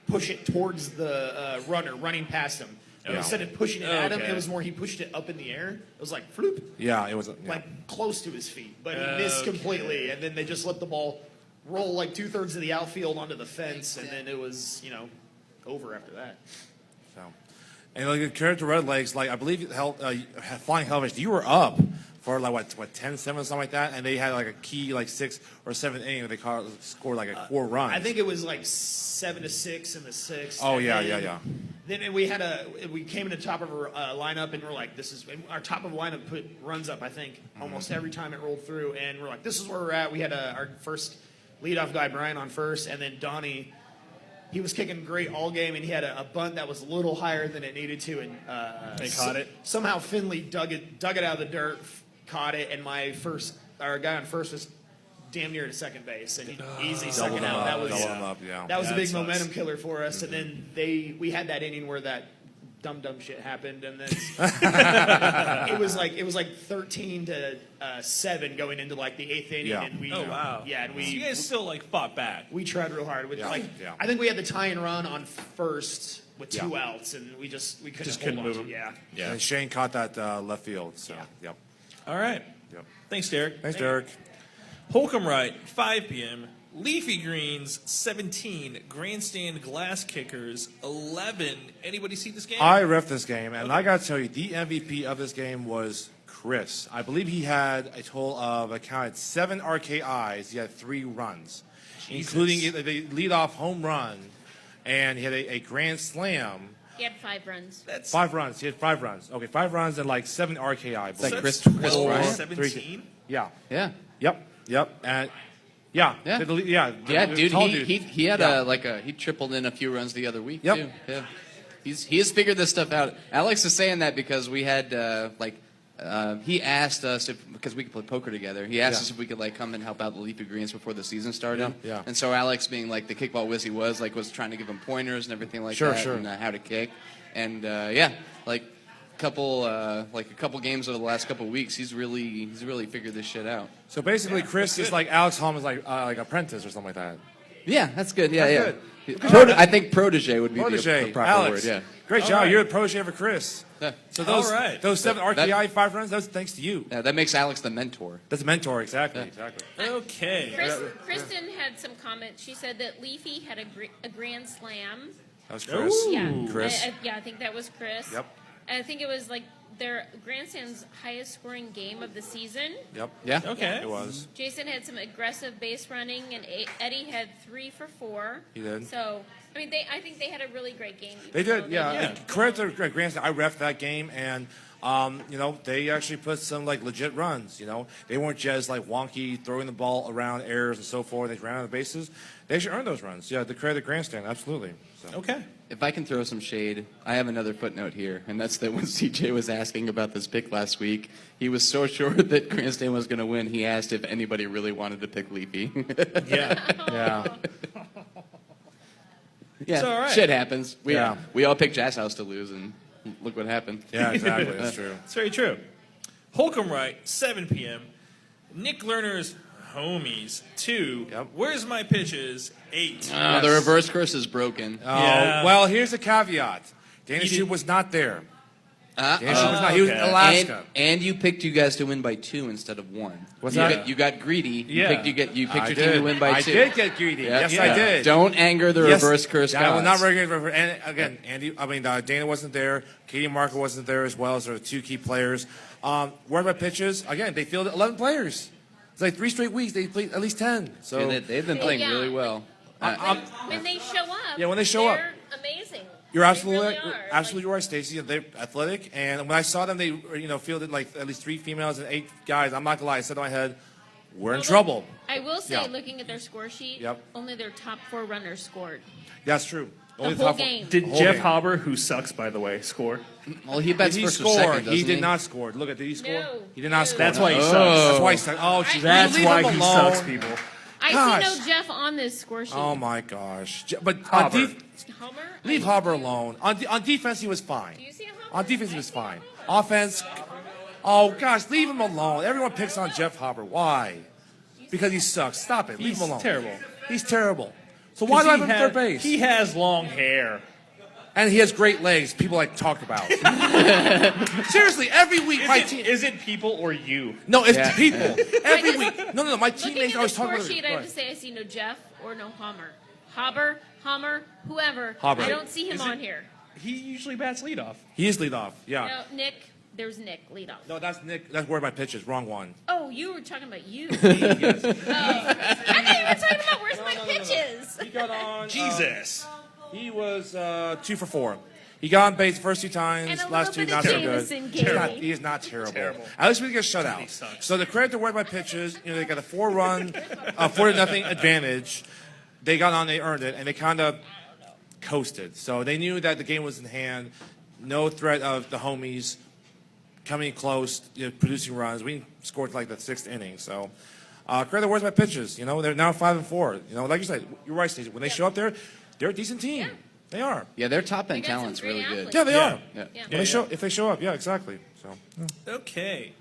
push it towards the runner running past him. Instead of pushing it at him, it was more he pushed it up in the air. It was like floop. Yeah, it was like close to his feet, but he missed completely. And then they just let the ball roll like 2/3 of the outfield onto the fence, and then it was over after that. So, and like compared to Red Legs, like I believe Flying Hellfish, you were up for like what 10-7 or something like that, and they had like a key like 6th or 7th inning where they scored like a 4 runs. I think it was like 7-6 in the 6th. Oh and yeah. Then we came in the top of our lineup, and we're like, our top of the lineup put runs up. I think almost every time it rolled through, and we're like, this is where we're at. We had our first leadoff guy, Brian, on first, and then Donnie. He was kicking great all game, and he had a bunt that was a little higher than it needed to, and they caught it. Somehow Finley dug it out of the dirt, caught it, and our guy on first was damn near to second base, and easy second out. That was a big momentum killer for us. And then we had that inning where that dumb shit happened, and then it was like 13-7 going into like the 8th inning. Yeah. And wow. Yeah, and So you guys still like fought back. we tried real hard. I think we had the tie and run on first with 2 outs, and we couldn't move hold on. them. Yeah. And Shane caught that left field. So yep. All right. Yep. Thanks, Derek. Thanks, Derek. Holcomb Wright, 5 p.m. Leafy Greens, 17. Grandstand Glass Kickers, 11. Anybody see this game? I ref this game, and I got to tell you, the MVP of this game was Chris. I believe he had a total of, I counted 7 RKIs. He had 3 runs, including the leadoff home run, and he had a grand slam. He had 5 runs. That's 5 runs. He had 5 runs. Okay, 5 runs and like 7 RKI. It's like so Chris that's 12, Bryant? 17. Yeah. Yeah. Yep. And yeah. Yeah. The tall dude. He had he tripled in a few runs the other week Yep. too. Yeah. He has figured this stuff out. Alex is saying that because we had he asked us because we could play poker together. He asked us if we could like come and help out the Leafy Greens before the season started. Yeah. And so Alex, being like the kickball whiz he was trying to give him pointers and everything like Sure. that, and how to kick. And a couple games over the last couple of weeks, he's really figured this shit out. So basically, Chris is like Alex Holmes, like apprentice or something like that. Yeah, that's good. Yeah, That's yeah. I think protege would be the proper Alex. word. Yeah. Great All job. right. You're the protege for Chris. Yeah. So those 7 That- RKI 5 runs, that's thanks to you. Yeah, that makes Alex the mentor. That's a mentor, exactly. Okay. Kristen had some comments. She said that Leafy had a grand slam. That was Chris. Yeah, Chris. I think that was Chris. Yep. And I think it was like their grandstand's highest scoring game of the season. Yep. Yeah. Okay. It was. Jason had some aggressive base running, and Eddie had 3 for 4. He did. So, I mean, I think they had a really great game. They even did, though yeah. didn't- Credit to Grandstand. I reffed that game, and they actually put some like legit runs. They weren't just like wonky throwing the ball around errors and so forth. They ran out of the bases. They should earn those runs. Yeah, the credit to Grandstand, absolutely. So. Okay. If I can throw some shade, I have another footnote here, and that's that when CJ was asking about this pick last week, he was so sure that Grandstand was going to win, he asked if anybody really wanted to pick Leafy. Yeah. Yeah, all right. shit happens. We Yeah. all picked Jazz House to lose, and look what happened. Yeah, exactly. That's true. It's very true. Holcomb Wright, 7 p.m. Nick Lerner's Homies, 2. Yep. Where's My Pitches, 8. The reverse curse is broken. Yeah. Well, here's the caveat. Dana Shute was not there. Dana Shute was not. He was in okay. Alaska. And you picked you guys to win by 2 instead of 1. What's you that? Got, you got greedy. Yeah. You picked your I team did. to win by 2. I did get greedy. Yeah. Yes, Yeah. I did. Don't anger the Yes. reverse curse I will gods. not regulate. And again, Dana wasn't there. Katie Marker wasn't there as well as there were 2 key players. Where are my pitches? Again, they fielded 11 players. It's like 3 straight weeks. They played at least 10. So Yeah, they've been playing Yeah. really well. When they show up, Yeah, when they show up. they're amazing. You're absolutely They really are. absolutely right, Stacey. They're athletic, and when I saw them, they fielded like at least 3 females and 8 guys. I'm not gonna lie. I said in my head, we're in trouble. I will say, Yeah. looking at their score sheet, Yep. only their top 4 runners scored. That's true. The Only whole top- game. Did Whole Jeff game. Haber, who sucks by the way, score? Well, he bets Did he first or score? second, doesn't He did not score. Look at did he score? No. He did not score. That's why he sucks. That's why he sucks. Oh, geez, That's leave why him he alone. sucks, people. I Gosh. see no Jeff on this score sheet. Oh my gosh! But Haber. Homer? leave Haber alone. On defense, he was fine. Do you see Homer? On defense, he was fine. Offense, oh gosh, leave him alone. Everyone picks on Jeff Haber. Why? Because he sucks. Stop it. Leave He's him alone. terrible. He's terrible. So why do I have him third base? He has long hair. And he has great legs. People like talk about. Seriously, every week my team. Is it people or you? No, it's Yeah. people. Every week. No. My Looking teammates at the always talk score about sheet, I have to say I see no Jeff or no Homer. Homer, whoever. Haber. I don't see him Is it- on here. He usually bats leadoff. He is lead off. Yeah. No, Nick, There's Nick lead off. No, that's Nick. That's where my pitch is. Wrong one. Oh, you were talking about you. Oh, I thought you were talking about where's my pitches. He got on. Jesus. He was 2 for 4. He got on base the first 2 times. And a Last 2 little not bit so of good. Jameson He is not terrible. Terrible. At least we get shut out. sucks. So the credit to where my pitches, they got a 4-run, 4-0 advantage. They got on, they earned it, and they kind of coasted. So they knew that the game was in hand. No threat of the homies coming close, producing runs. We scored like the 6th inning. So credit where's my pitches. They're now 5 and 4. Like you said, you're right, Stacey. When they show up there, they're a decent team. Yeah. They are. Yeah, their top end They got some talent's great really good. athletes. Yeah, they Yeah. are. Yeah. Yeah. When if they show up, yeah, exactly. So Okay.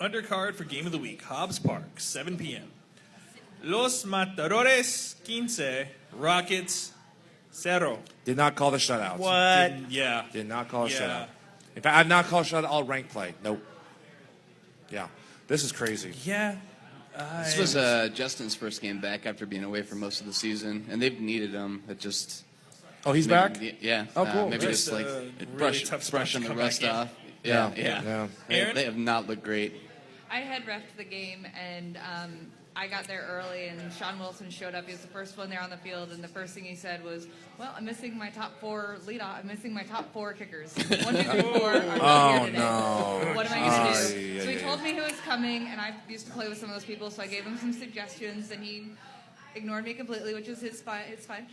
Undercard for Game of the Week. Hobbs Park, 7 p.m. Los Matadores, 15. Rockets, 0. did not call the shutouts. What? Yeah. Did not call a Yeah. shutout. In fact, I've not called a shutout all rank play. Nope. Yeah, this is crazy. Yeah. This was Justin's first game back after being away for most of the season, and they've needed him. It just Oh, he's back. Yeah. Oh, cool. Maybe That's just like a really tough spot brushing to the come rust back in. off. Yeah. Yeah. Aaron? They have not looked great. I had refed the game, and I got there early, and Sean Wilson showed up. He was the first one there on the field, and the first thing he said was, "Well, I'm missing my top 4 leadoff. I'm missing my top 4 kickers. 1, 2, 3, 4 are not here today. no. What am I going to do?" Yeah, So he yeah, told me he was coming, and I used to play with some of those people, so I gave him some suggestions, and he ignored me completely, which is his fine. It's fine.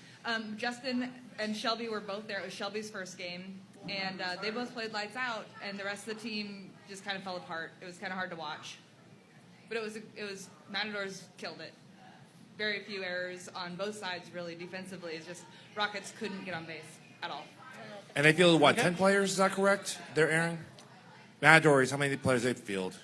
Justin and Shelby were both there. It was Shelby's first game, and they both played lights out, and the rest of the team just kind of fell apart. It was kind of hard to watch, but it was Matadors killed it. Very few errors on both sides, really defensively. It's just Rockets couldn't get on base at all. And they fielded what? 10 players? Is that correct? They're airing. Matadors. How many players they field?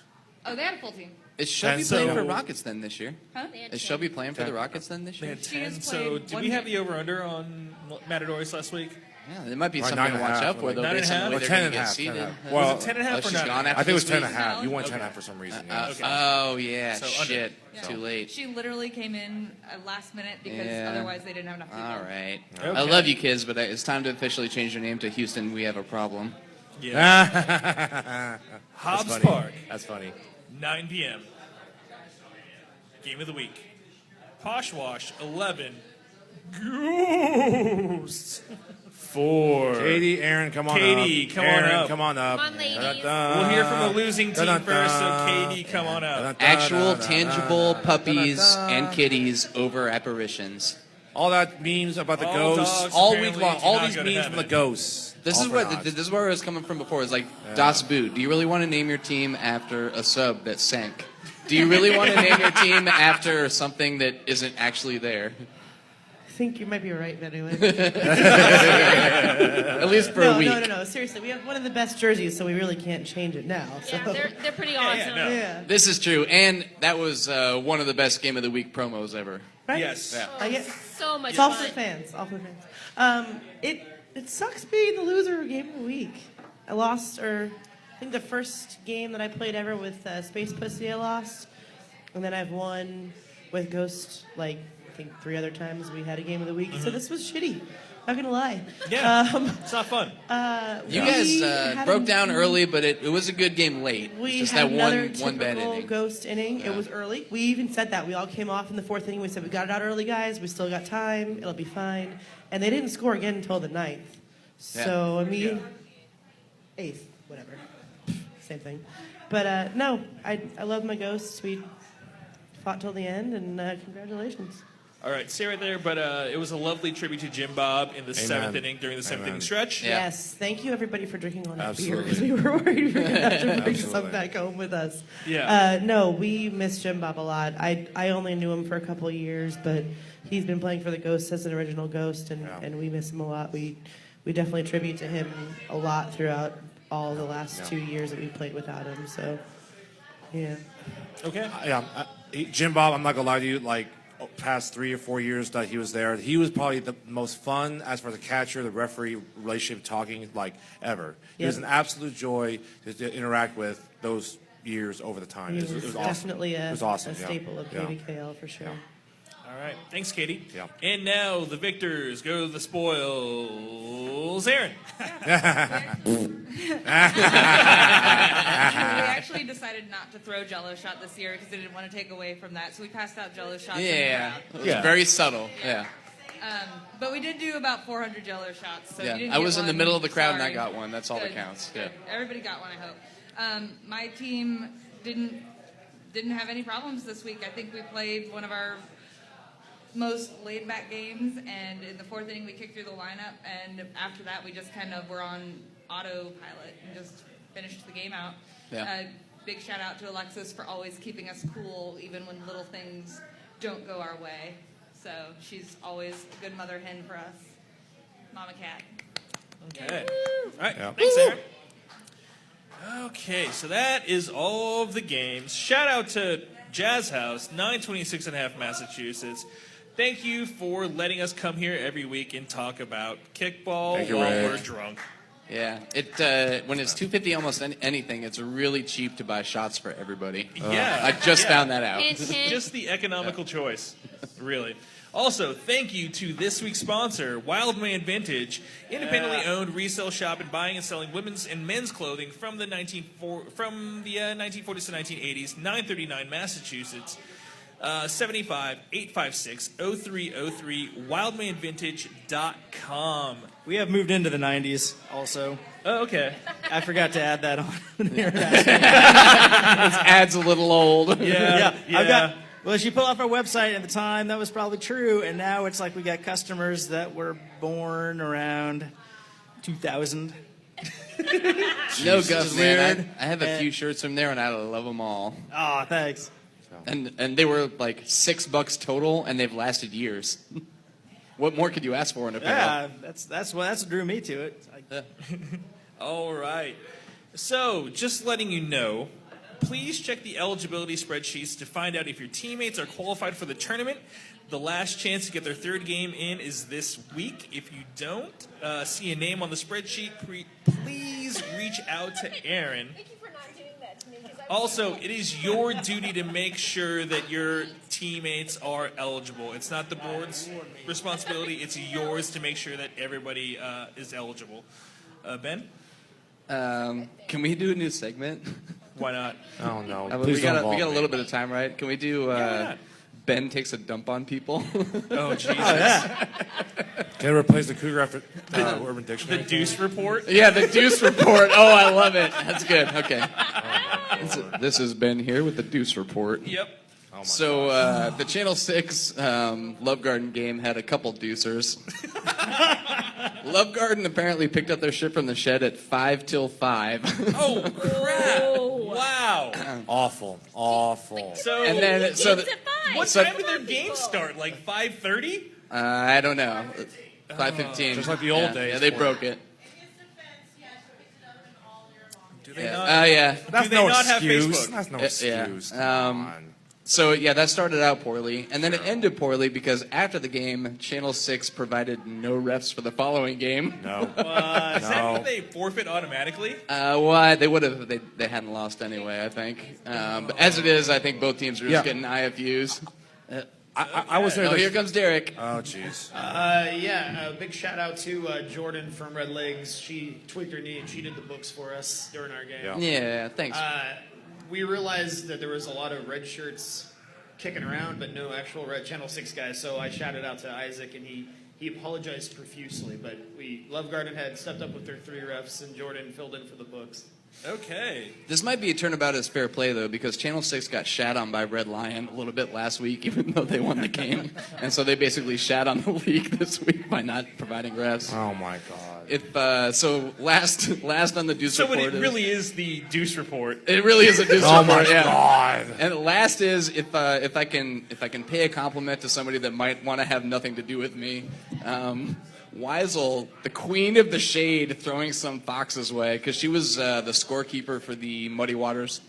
Oh, they had a full team. Is Shelby And playing so- for Rockets then this year? Huh? They had Is 10. Shelby playing for the 10. Rockets then this They year? had She 10. has So played did one we have game. the over-under on Matadors last week? Yeah, there might be Probably something to watch 9.5, out for, though, like based on the way 9.5? they're 10 going and to a get half, seeded. 10 and a half. Was Well, it 10 and a half Oh, or she's not? gone I after think it was this 10 week? and a half. You won Okay. 10 and a half for some reason. Okay. Oh, yeah. So under. Shit. Yeah. Too late. She literally came in last minute because Yeah. otherwise they didn't have enough people. All right. Okay. I love you, kids, but it's time to officially change your name to Houston. We have a problem. Yeah. That's Hobbs funny. Park, That's funny. 9 p.m. Game of the Week. Poshwash, 11. Ghosts, 4. Katie, Aaron, come on up. Katie, come on Aaron, up. come on up. Come on, ladies. Da-da-da. We'll hear from the losing team Da-da-da. first, so Katie, come on up. Da-da-da. Actual, Da-da-da. tangible puppies Da-da-da. and kitties over apparitions. All that memes about the All ghosts dogs all week apparently long. do All not these go to memes from the heaven. ghosts. This All is for where naught. this is where I was coming from before. It's like Das Boot. Do you really want to name your team after a sub that sank? Do you really want to name your team after something that isn't actually there? I think you might be right, but anyway. At least for a week. No. Seriously, we have one of the best jerseys, so we really can't change it now. So. Yeah, they're pretty awesome. no. Yeah. This is true, and that was one of the best Game of the Week promos ever. Right? Yes. Yeah. I get, So much it's all for fun. the fans. All for the fans. It sucks being the loser of Game of the Week. I lost, I think the first game that I played ever with Space Pussy I lost, and then I've won with Ghost I think 3 other times we had a Game of the Week. So this was shitty. Not gonna lie. Yeah. It's not fun. You we guys had broke a- down early, but it was a good game late. We Just had that another one bad typical inning. Ghost inning. Yeah. It was early. We even said that. We all came off in the 4th inning. We said, we got it out early, guys. We still got time. It'll be fine. And they didn't score again until the 9th. So, I mean, 8th, whatever. Same thing. But, no, I love my Ghosts. We fought till the end, and congratulations. All right, stay right there, but it was a lovely tribute to Jim Bob in the 7th inning during the 7th Amen. inning stretch. Yeah. Yes, thank you, everybody, for drinking all that beer, Absolutely. because we were worried we were going to have to bring some Absolutely. back home with us. Yeah. No, we miss Jim Bob a lot. I only knew him for a couple of years, but he's been playing for the Ghosts as an original Ghost, and we miss him a lot. We definitely tribute to him a lot throughout all the last 2 years that we played without him. So, yeah. Okay. Jim Bob, I'm not gonna lie to you, past 3 or 4 years that he was there, he was probably the most fun as far as the catcher, the referee relationship talking ever. He was Yep. an absolute joy to interact with those years over the time. He It was was awesome. definitely It was awesome. a staple of Yeah. KBKL for sure. All right. Thanks, Katie. Yeah. And now the victors go to the spoils. Aaron. We actually decided not to throw Jello shot this year because they didn't want to take away from that, so we passed out Jello shots. Yeah, it was very subtle. Yeah. But we did do about 400 Jello shots. So Yeah, you didn't I get was in the one. middle of the crowd and I Sorry. got one. That's all that Good. counts. Good. Yeah. Everybody got one, I hope. My team didn't have any problems this week. I think we played one of our most laid-back games, and in the fourth inning we kicked through the lineup, and after that we just kind of were on autopilot and just finished the game out. Yeah. Big shout out to Alexis for always keeping us cool even when little things don't go our way. So she's always a good mother hen for us. Mama Cat. Okay. All right. Thanks, Aaron. Okay, so that is all of the games. Shout out to Jazz House, 926 and a half Massachusetts. Thank you for letting us come here every week and talk about kickball while we're drunk. Yeah, when it's $2.50 almost anything, it's really cheap to buy shots for everybody. Yeah. I just found that out. Hint, hint. Just the economical choice, really. Also, thank you to this week's sponsor, Wildman Vintage, independently owned resale shop and buying and selling women's and men's clothing from the 1940s to 1980s, 939 Massachusetts, 785-856-0303, wildmanvintage.com. We have moved into the 90s also. Oh, okay. I forgot to add that on there. This ad's a little old. Yeah. Well, she pulled off our website at the time. That was probably true. And now it's like we got customers that were born around 2000. No guff, man. I have a few shirts from there, and I love them all. Oh, thanks. And they were like $6 total, and they've lasted years. What more could you ask for in a pair? Yeah, that's what drew me to it. All right. So, just letting you know, please check the eligibility spreadsheets to find out if your teammates are qualified for the tournament. The last chance to get their third game in is this week. If you don't see a name on the spreadsheet, please reach out to Aaron. Thank you for not doing that to me. Also, it is your duty to make sure that your teammates are eligible. It's not the board's responsibility. It's yours to make sure that everybody is eligible. Ben? Can we do a new segment? Why not? Oh no! We got a little bit of time, right? Can we do Ben takes a dump on people? Oh, Jesus. Can I replace the Cougar after Urban Dictionary? The Deuce Report? Yeah, the Deuce Report. Oh, I love it. That's good. Okay. This is Ben here with the Deuce Report. Yep. So the Channel 6 Love Garden game had a couple deucers. Love Garden apparently picked up their shit from the shed at 5 till 5. Oh, crap. Wow. Awful. So, And then what time did their game start? Like 5:30? I don't know. 5:15. Just like the old days. Yeah, they broke it. Do they not? Yeah. That's Do they no not have excuse. Facebook? That's no Yeah. excuse. Come on. So, yeah, that started out poorly. And then it ended poorly because after the game, Channel 6 provided no refs for the following game. No. Is that when they forfeit automatically? Well, they would have. They hadn't lost anyway, I think. But as it is, I think both teams are just getting IFUs. I was there. Oh, here comes Derek. Oh, jeez. Big shout out to Jordan from Red Legs. She tweaked her knee and she did the books for us during our game. Yeah, thanks. We realized that there was a lot of red shirts kicking around, but no actual red Channel 6 guys. So I shouted out to Isaac, and he apologized profusely. But Love Garden had stepped up with their 3 refs, and Jordan filled in for the books. Okay. This might be a turnabout as fair play, though, because Channel 6 got shat on by Red Lion a little bit last week, even though they won the game. And so they basically shat on the league this week by not providing refs. Oh, my God. So last on the Deuce So Report it really is the Deuce Report. It really is a Deuce Oh, Report, my yeah. God. And last is if I can pay a compliment to somebody that might want to have nothing to do with me. Weisel, the queen of the shade, throwing some Fox's way because she was the scorekeeper for the Muddy Waters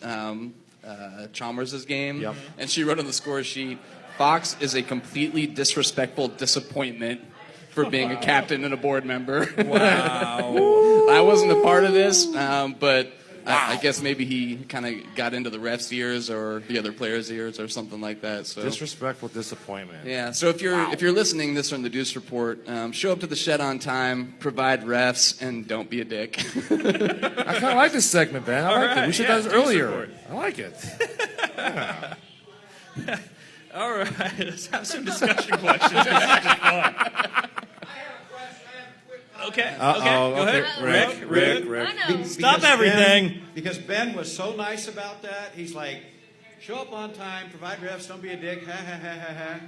Chalmers' game, Yep. and she wrote on the score sheet, "Fox is a completely disrespectful disappointment for being a captain and a board member." Wow. I wasn't a part of this, but I guess maybe he kind of got into the refs' ears or the other players' ears or something like that. So Disrespectful disappointment. yeah. So if you're listening this from the Deuce Report, show up to the shed on time, provide refs, and don't be a dick. I kind of like this segment, Ben. I like it. We should have done this earlier. I like it. Yeah. All right, let's have some discussion questions. This is fun. Okay. Go ahead. Rick. I know. Stop Because everything. Because Ben was so nice about that. He's like, show up on time, provide refs, don't be a dick. Ha ha ha ha ha.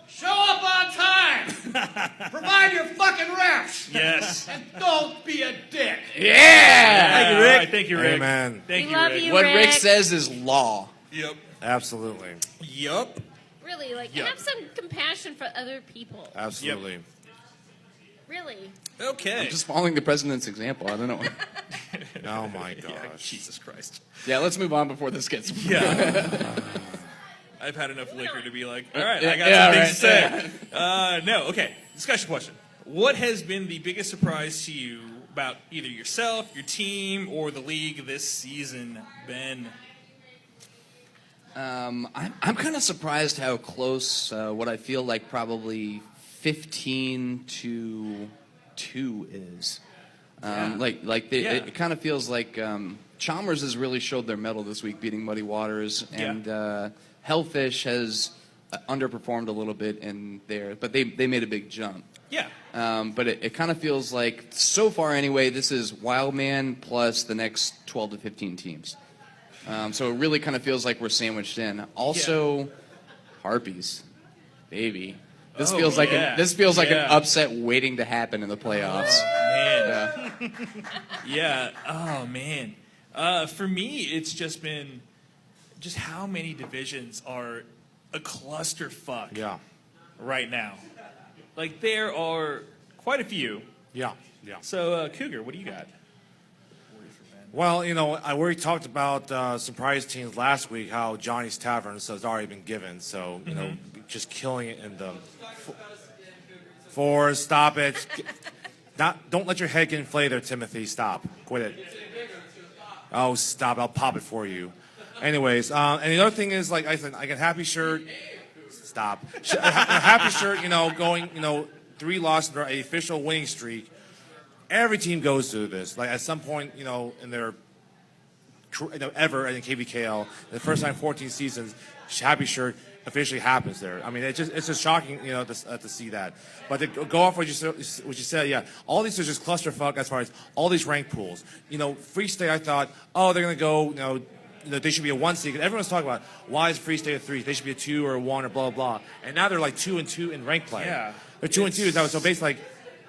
Show up on time. Provide your fucking refs. Yes. And don't be a dick. Yeah. Thank you, Rick. Thank you, Rick. Amen. Thank We you, love Rick. you. What Rick. Rick says is law. Yep. Absolutely. Yup. Really, like, Yeah. have some compassion for other people. Absolutely. Really. Okay. I'm just following the president's example. I don't know. Oh my Yeah, gosh. Jesus Christ. Yeah, let's move on before this gets. Yeah. I've had enough liquor to be like, all right, I got Yeah, some right, things to say. No, okay. Discussion question. What has been the biggest surprise to you about either yourself, your team, or the league this season, Ben? I'm kind of surprised how close what I feel like probably 15 to 2 is. It kind of feels like Chalmers has really showed their mettle this week, beating Muddy Waters, and Hellfish has underperformed a little bit in there, but they made a big jump. Yeah. But it kind of feels like, so far anyway, this is Wildman plus the next 12 to 15 teams. So it really kind of feels like we're sandwiched in. Also, Harpies, baby. This feels like an upset waiting to happen in the playoffs. Man. Yeah. Oh, man. For me, it's just been just how many divisions are a clusterfuck right now. Like, there are quite a few. Yeah. So, Cougar, what do you got? Well, I already talked about surprise teams last week, how Johnny's Tavern has already been given. So, just killing it in the fours. Stop it. Don't let your head get inflated there, Timothy. Stop. Quit it. Oh, stop. I'll pop it for you. Anyways, and the other thing is, like I said, I got Happy Shirt. Stop. A Happy Shirt, going, 3 losses, an official winning streak. Every team goes through this. Like, at some point, in their ever in KVKL, the first time 14 seasons, Happy Shirt officially happens there. I mean, it's just shocking, to see that. But to go off what you said, yeah, all these are just clusterfuck as far as all these rank pools. Free State, I thought, they're going to go, they should be a 1 seed. Everyone's talking about why is Free State a 3? They should be a 2 or a 1 or blah, blah, blah. And now they're like 2 and 2 in rank play. Yeah. They're 2 and 2. So basically, like,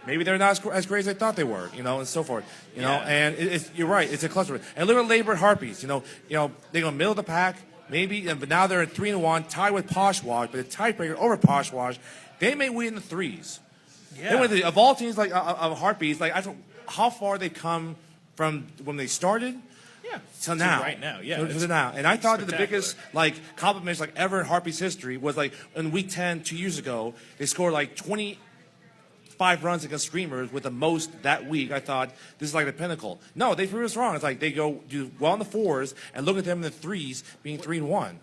maybe they're not as great as they thought they were, and so forth. And you're right, it's a cluster. And look at Labor Harpies, they go middle of the pack, maybe, but now they're at 3-1, tied with Poshwash, but a tiebreaker over Poshwash. They may win the 3s. Yeah. Of all teams of Harpies, how far they come from when they started. Yeah. So now, right now, yeah. To now, and I thought that the spectacular. biggest compliments ever in Harpies history was in week 10 2 years ago. They scored 25 runs against Screamers with the most that week. I thought this is the pinnacle. No, they proved us wrong. It's like they go do well in the 4s and look at them in the 3s being 3-1.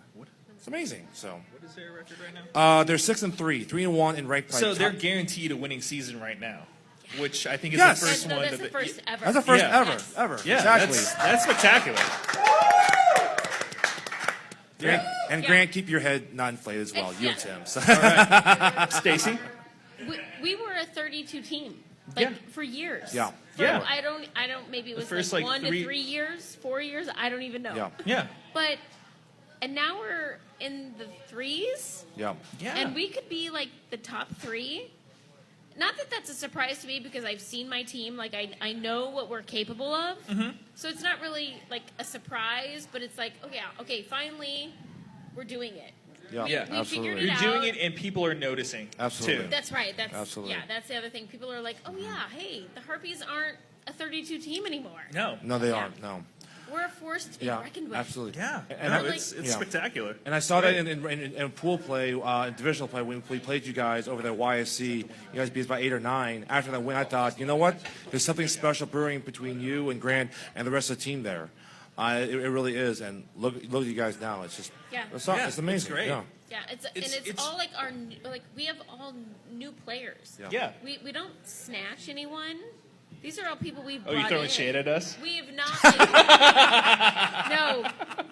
It's amazing. So What is their record right now? they're 6-3, 3-1 in ranked play. So they're guaranteed a winning season right now, which I think is Yes. the first one. That's the first ever. That's the first Yeah. ever. Yeah, Exactly. that's spectacular. Grant, keep your head not inflated as well. You and Tim. So. Stacy? We were a 32 team, for years. Yeah. Yeah. I don't. Maybe it was first, 1 3 to 3 years, 4 years. I don't even know. Yeah. Yeah. But, and now we're in the 3s. Yeah. Yeah. And we could be the top 3. Not that that's a surprise to me because I've seen my team. I know what we're capable of. Mm-hmm. So it's not really a surprise, but it's okay, finally, we're doing it. Yeah, We figured it You're out. doing it, and people are noticing. Absolutely. Too. That's right. Absolutely. Yeah, that's the other thing. People are like, oh yeah, hey, the Harpies aren't a 32 team anymore. No. No, they aren't. No. we're a force to be Yeah, reckoned with. absolutely. Yeah, And no, I- it's yeah. spectacular. And I saw that in pool play, in divisional play, when we played you guys over there at YSC. You guys beat us by 8 or 9. After that win, I thought, you know what? There's something special brewing between you and Grant and the rest of the team there. It really is. And look at you guys now. It's just, Yeah. it's Yeah, amazing. it's great. Yeah. Yeah, it's It's- all like we have all new players. Yeah. We don't snatch anyone. These are all people we've Oh, brought you throwing in. shade at us? We have not. No,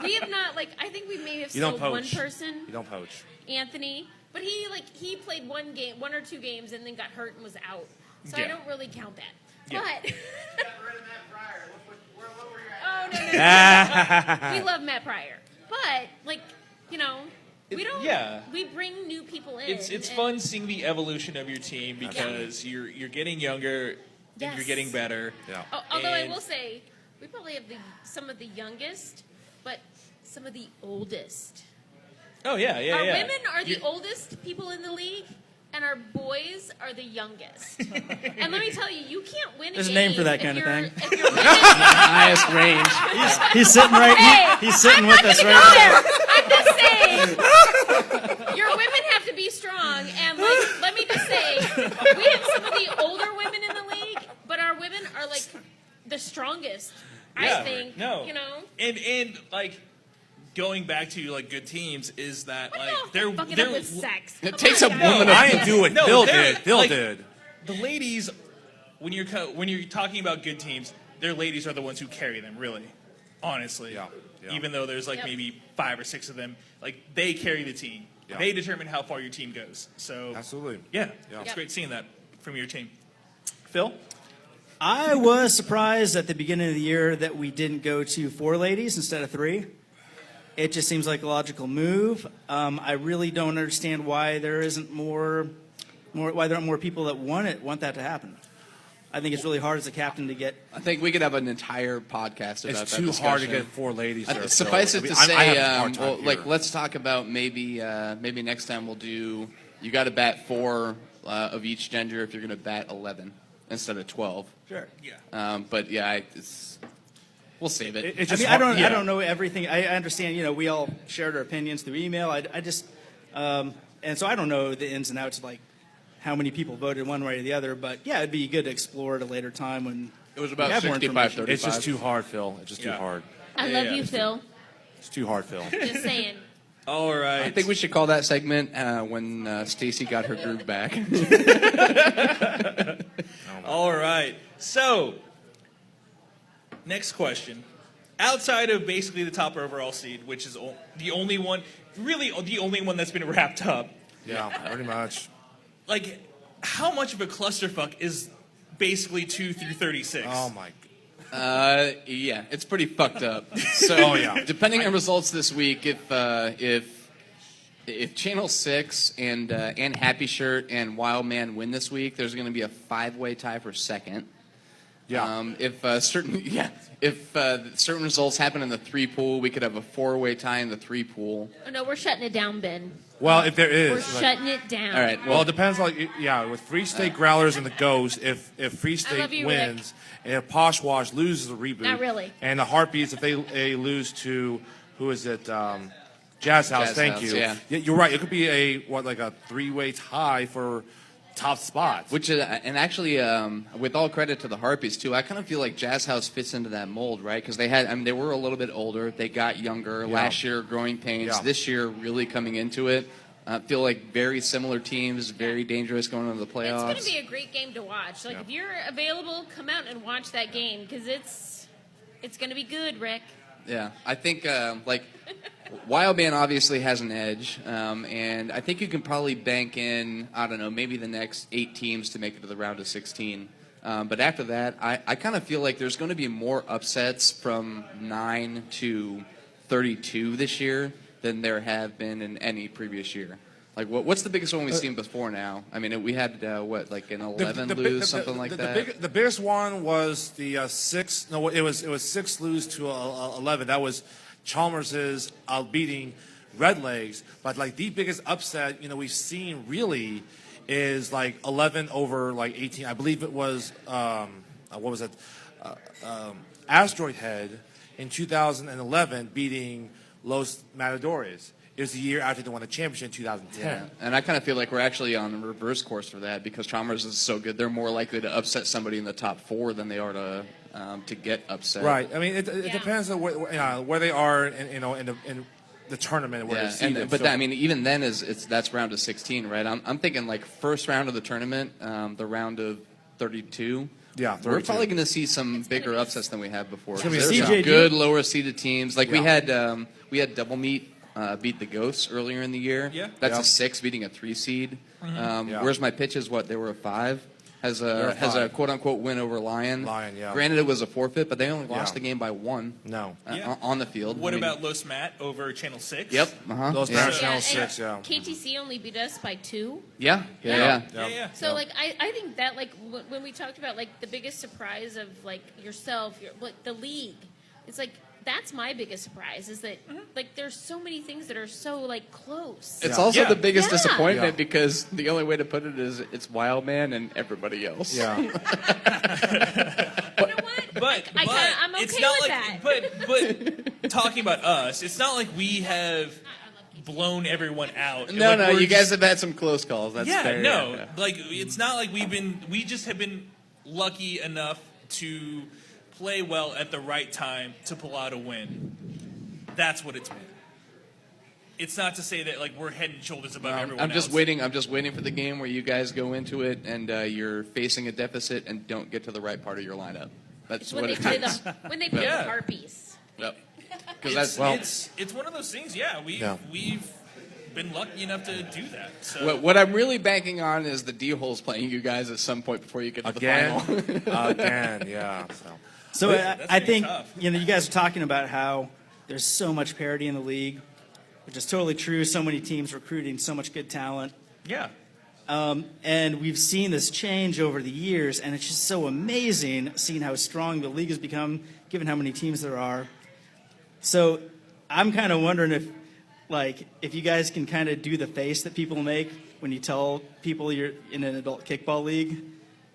we have not. Like I think we maybe have You don't sold one poach. person, You don't poach. Anthony, but he played one or two games, and then got hurt and was out. So I Yeah. don't really count that. Yeah. But oh no, we love Matt Pryor, but like we don't. yeah. We bring new people in. It's and- fun seeing the evolution of your team because you're getting younger and Yes. you're getting better. Yeah. Although I And- will say, we probably have some of the youngest, but some of the oldest. Oh yeah, yeah, Our yeah. women are the You- oldest people in the league, and our boys are the youngest. And let me tell you, you can't win. There's a game name for that if kind of you're- thing. If you're winning, Highest range. He's sitting right. Hey, He's sitting I'm with not us gonna right go now. there. I'm just saying, your women have to be strong. And like, let me just say, we have some of the older women in the league, but our women are like the strongest. Yeah, I think. no. And And like going back to like good teams is that What like the fuck it up with sex? It Come takes on, a guys. woman I didn't do it. No, Phil they're- did. Phil like- did. the ladies when you're talking about good teams, their ladies are the ones who carry them really, honestly. Yeah, yeah. Even though there's like Yep. maybe 5 or 6 of them, like they carry the team. Yeah. They determine how far your team goes. So Absolutely. yeah, Yeah. it's Yep. great seeing that from your team. Phil? I was surprised at the beginning of the year that we didn't go to 4 ladies instead of 3. It just seems like a logical move. I really don't understand why there isn't why there aren't more people that want that to happen. I think it's really hard as a captain to get. I think we could have an entire podcast about It's that too hard to discussion. get 4 ladies there. Suffice Phil. it to I mean, I say, have a hard time well, like here. let's talk about maybe next time we'll do. You got to bat 4 of each gender if you're going to bat 11 instead of 12. Sure. Yeah. But yeah, we'll save it. It's I just mean, hard- I don't know everything. I understand. We all shared our opinions through email. I just, and so I don't know the ins and outs of like how many people voted one way or the other. But yeah, it'd be good to explore at a later time when It was we about have more 65, information. 30. It's just too hard, Phil. It's just too Yeah. hard. I Yeah, love yeah. you, Phil. It's too hard, Phil. Just saying. All right. I think we should call that segment when Stacy got her groove back. All right. So, next question. Outside of basically the top overall seed, which is the only one, really the only one that's been wrapped up, Yeah, pretty much. like, how much of a clusterfuck is basically 2 through 36? Oh my. Yeah, it's pretty fucked up. So, Oh, yeah. depending on results this week, if Channel 6 and Happy Shirt and Wild Man win this week, there's going to be a 5-way tie for second. Yeah. If certain results happen in the 3 pool, we could have a 4-way tie in the 3 pool. Oh no, we're shutting it down, Ben. Well, if there We're is. like- shutting it down. All right. Well, it depends. Like, yeah, with Free State Growlers and the Ghost, if Free love State you, wins and if Posh Wash loses the reboot, Not really. and the Heartbeats if they lose to who is it? Jazz House. Jazz Thank House, you. yeah. You're right. It could be a 3-way tie for top spots. Which is, and actually, with all credit to the Harpies too, I kind of feel like Jazz House fits into that mold, right? Because they were a little bit older, they got younger. Yeah. Last year, growing pains. Yeah. This year, really coming into it. I feel like very similar teams, very dangerous going into the It's playoffs. going to be a great game to watch. Like, Yeah. if you're available, come out and watch that game because it's going to be good, Rick. Yeah, I think Wild Man obviously has an edge, and I think you can probably bank in, I don't know, maybe the next 8 teams to make it to the round of 16. But after that, I kind of feel like there's going to be more upsets from 9 to 32 this year than there have been in any previous year. Like, what's the biggest one we've seen before now? I mean, we had, like an 11 lose, something like that? The biggest one was the 6. No, it was 6 lose to 11. That was Chalmers's beating Redlegs. But like the biggest upset, we've seen really is like 11 over like 18. I believe it was what was it? Asteroid Head in 2011 beating Los Matadores. It was the year after they won the championship in 2010. Yeah. And I kind of feel like we're actually on a reverse course for that because Chalmers is so good. They're more likely to upset somebody in the top 4 than they are to get upset. Right. I mean, it depends on where they are in the tournament. Where Even then that's round of 16, right? I'm thinking like first round of the tournament, the round of 32. Yeah, we're probably going to see some bigger upsets than we have before. There's some good lower seeded teams. Like we had Double Meat beat the Ghosts earlier in the year. Yeah. That's a 6 beating a 3 seed. Where's My Pitches? They were a 5. Has a quote unquote win over Lion. Yeah. Granted, it was a forfeit, but they only lost the game by 1. No. On the field. What about Los Mat over Channel 6? Yep. Los Mat Channel 6. Yeah. KTC only beat us by 2. Yeah. So like I think that like when we talked about like the biggest surprise of like yourself, the league, it's like that's my biggest surprise is that like there's so many things that are so like close. It's also the biggest disappointment because the only way to put it is it's Wildman and everybody else. Yeah. You know what? I'm okay it's not with like, that. But talking about us, it's not like we have blown everyone out. No, you guys have had some close calls. That's fair. No, like it's not like we just have been lucky enough to play well at the right time to pull out a win. That's what it's been. It's not to say that like we're head and shoulders above everyone else. I'm just waiting for the game where you guys go into it and you're facing a deficit and don't get to the right part of your lineup. That's when what they it play takes. when they play the Harpies. Yep. It's one of those things. Yeah, we've been lucky enough to do that. So. What I'm really banking on is the D-holes playing you guys at some point before you get to the final. Again, yeah. So I think tough. you guys are talking about how there's so much parity in the league, which is totally true. So many teams recruiting so much good talent. Yeah. And we've seen this change over the years, and it's just so amazing seeing how strong the league has become, given how many teams there are. So I'm kind of wondering if you guys can kind of do the face that people make when you tell people you're in an adult kickball league,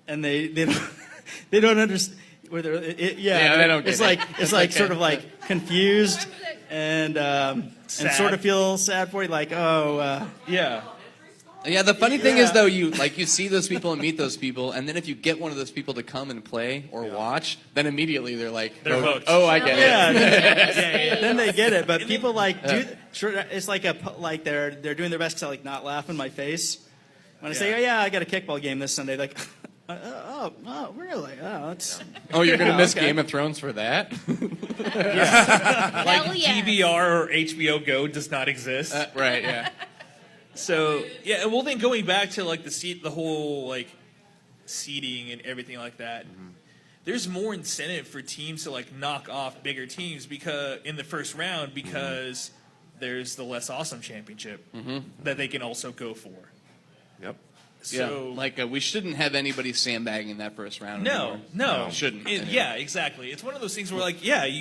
and they don't understand. They don't get it. It's like sort of like confused and sort of feel sad for you, like yeah. Yeah, the funny thing is though, you see those people and meet those people, and then if you get one of those people to come and play or watch, then immediately they're like, they're hooked. Oh, I get it. Then they get it. But people it's like they're doing their best to like not laugh in my face when I say, I got a kickball game this Sunday. Like, oh, really? Oh, it's. Oh, you're gonna miss Game of Thrones for that? Like DVR or HBO Go does not exist. Right? Yeah. So well then going back to like the whole like seeding and everything like that, there's more incentive for teams to like knock off bigger teams because in the first round because there's the less awesome championship that they can also go for. Yep. So we shouldn't have anybody sandbagging that first round. No, shouldn't. Yeah, exactly. It's one of those things where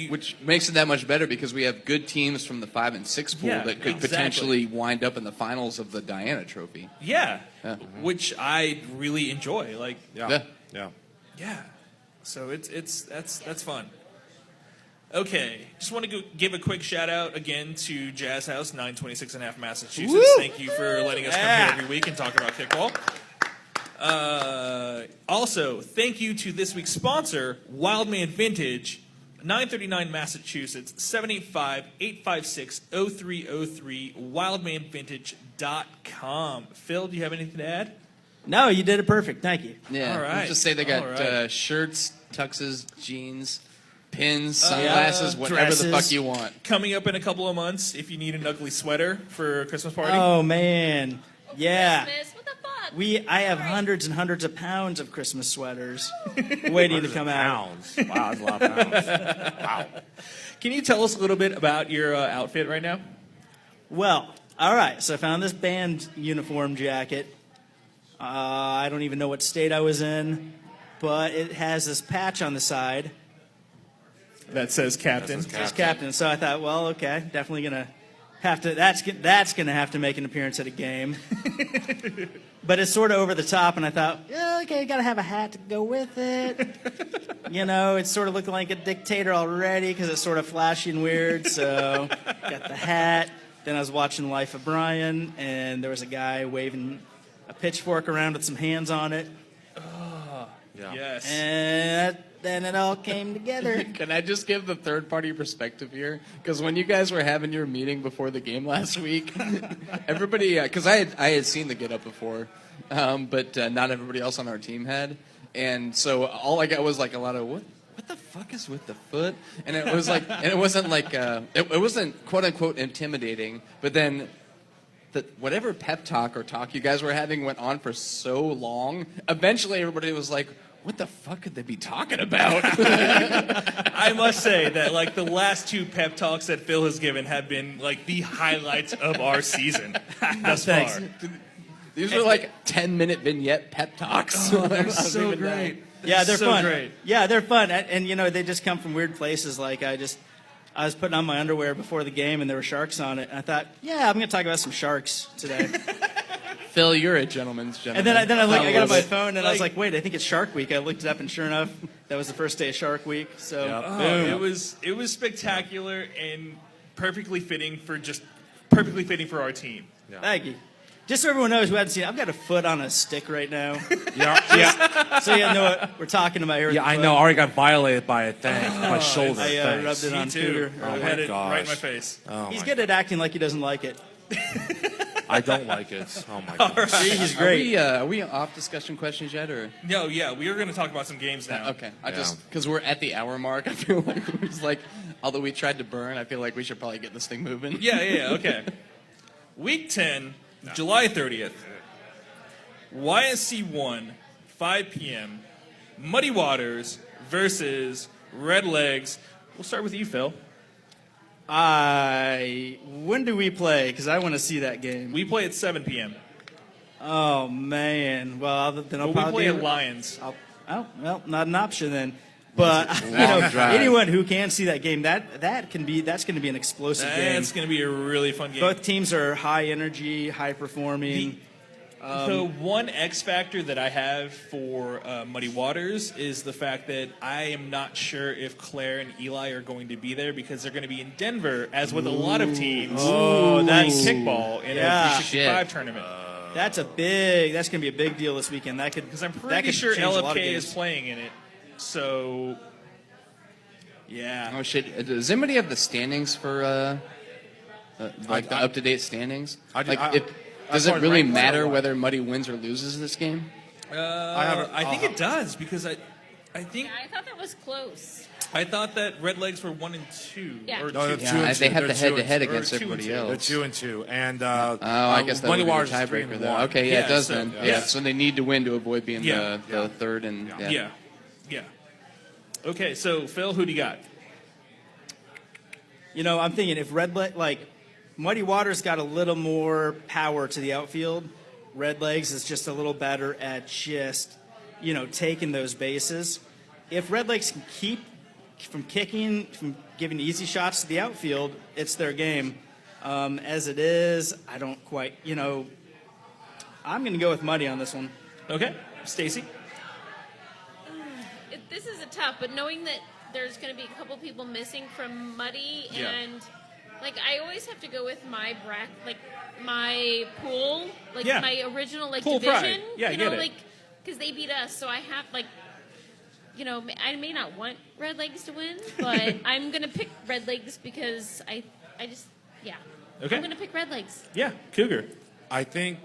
which makes it that much better because we have good teams from the 5 and 6 pool that could potentially wind up in the finals of the Diana Trophy. Yeah, which I really enjoy. Yeah. So that's fun. Okay, just want to give a quick shout out again to Jazz House 926 and a half Massachusetts. Woo! Thank you for letting us come here every week and talk about kickball. Also, thank you to this week's sponsor, Wildman Vintage, 939 Massachusetts, 785-856-0303, wildmanvintage.com. Phil, do you have anything to add? No, you did it perfect. Thank you. Yeah, all right. Let's just say they got shirts, tuxes, jeans, pins, sunglasses, whatever dresses. the fuck you want. Coming up in a couple of months, if you need an ugly sweater for a Christmas party. Oh man, yeah. Christmas, what the fuck? I have hundreds and hundreds of pounds of Christmas sweaters waiting to come out. Wow, that's a lot of pounds. Wow. Can you tell us a little bit about your outfit right now? Well, all right. So I found this band uniform jacket. I don't even know what state I was in, but it has this patch on the side. That says captain. It says captain. So I thought, well, okay, definitely gonna have to. That's gonna have to make an appearance at a game. But it's sort of over the top, and I thought, yeah, okay, gotta have a hat to go with it. it's sort of looking like a dictator already because it's sort of flashy and weird. So got the hat. Then I was watching Life of Brian, and there was a guy waving a pitchfork around with some hands on it. Yeah. Yes. And then it all came together. Can I just give the third-party perspective here? Because when you guys were having your meeting before the game last week, everybody, because I had seen the get up before, but not everybody else on our team had, and so all I got was like a lot of what the fuck is with the foot, and it was like, and it wasn't like it wasn't quote unquote intimidating, but then. Whatever pep talk or talk you guys were having went on for so long. Eventually, everybody was like, "What the fuck could they be talking about?" I must say that like the last 2 pep talks that Phil has given have been like the highlights of our season thus far. These were like 10-minute vignette pep talks. They're so great. Yeah, they're so fun. Great. Yeah, they're fun, and they just come from weird places. Like I was putting on my underwear before the game, and there were sharks on it. And I thought, I'm going to talk about some sharks today. Phil, you're a gentleman's gentleman. And then I got on my phone, and I was like, wait, I think it's Shark Week. I looked it up, and sure enough, that was the first day of Shark Week. So, boom. It was spectacular and perfectly fitting for our team. Yeah. Thank you. Just so everyone knows who hasn't seen it, I've got a foot on a stick right now. Yeah. So you know what we're talking about here. Yeah, I know. I already got violated by a thing. My shoulder. I rubbed it on Cooter. I had it right in my face. He's good at acting like he doesn't like it. I don't like it. Oh my god. Right. He's great. Are we off discussion questions yet, or? No, yeah, we are going to talk about some games now. Okay, because we're at the hour mark. I feel like it's like, although we tried to burn, I feel like we should probably get this thing moving. Yeah, okay. Week 10, July 30th. YSC 1, 5 p.m. Muddy Waters versus Red Legs. We'll start with you, Phil. When do we play? Because I want to see that game. We play at 7 p.m. Oh, man. Well, then I'll probably we play at Lions. Well, not an option then. But anyone who can see that game, that's going to be an explosive game. That's going to be a really fun game. Both teams are high energy, high performing. The one X factor that I have for Muddy Waters is the fact that I am not sure if Claire and Eli are going to be there because they're going to be in Denver, as with a lot of teams. That's kickball in a 365 tournament. That's going to be a big deal this weekend. Because I'm pretty sure LFK is playing in it. So, yeah. Oh shit! Does anybody have the standings for the up-to-date standings? Does it really matter whether Muddy wins or loses this game? I think it does because I think. Yeah, I thought that was close. I thought that Red Legs were 1 and 2. Yeah. Or no, 2. Yeah, they have the head-to-head against everybody else. They're 2 and 2, and I guess that would be a tiebreaker though. Okay, yeah, it does then. Yeah, so they need to win to avoid being the third and Yeah. Okay, so Phil, who do you got? I'm thinking if Muddy Waters got a little more power to the outfield, Red Legs is just a little better at just, taking those bases. If Red Legs can keep from giving easy shots to the outfield, it's their game. As it is, I don't quite, I'm going to go with Muddy on this one. Okay, Stacy. This is a tough, but knowing that there's going to be a couple people missing from Muddy, and I always have to go with my my pool, my original pool division. Pride. Yeah, because they beat us, so I have I may not want Red Legs to win, but I'm going to pick Red Legs because I just Okay. I'm going to pick Red Legs. Yeah, Cougar. I think.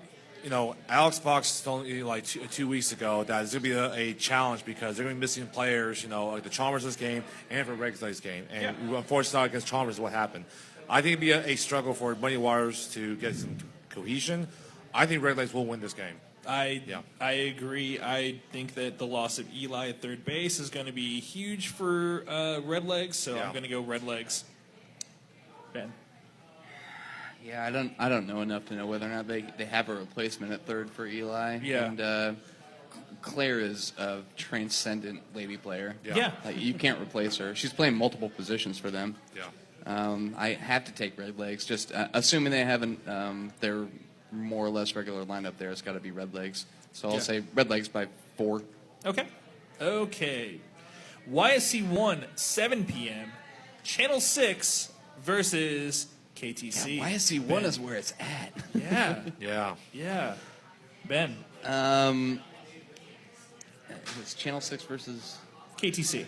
Alex Fox told me 2 weeks ago that it's going to be a challenge because they're going to be missing players, like the Chalmers this game and for Red Legs game. And unfortunately, against Chalmers, what happened. I think it'd be a struggle for Muddy Waters to get some cohesion. I think Red Legs will win this game. I agree. I think that the loss of Eli at third base is going to be huge for Red Legs, so I'm going to go Red Legs. Ben. Yeah, I don't know enough to know whether or not they have a replacement at third for Eli. Yeah. And Claire is a transcendent lady player. Yeah. You can't replace her. She's playing multiple positions for them. Yeah. I have to take Red Legs. Just assuming they haven't their more or less regular lineup there, it's got to be Red Legs. So I'll say Red Legs by 4. Okay. YSC 1, 7 p.m. Channel 6 versus KTC. Yeah, YSC 1 is where it's at. Yeah. Yeah. Ben. It's Channel 6 versus... KTC.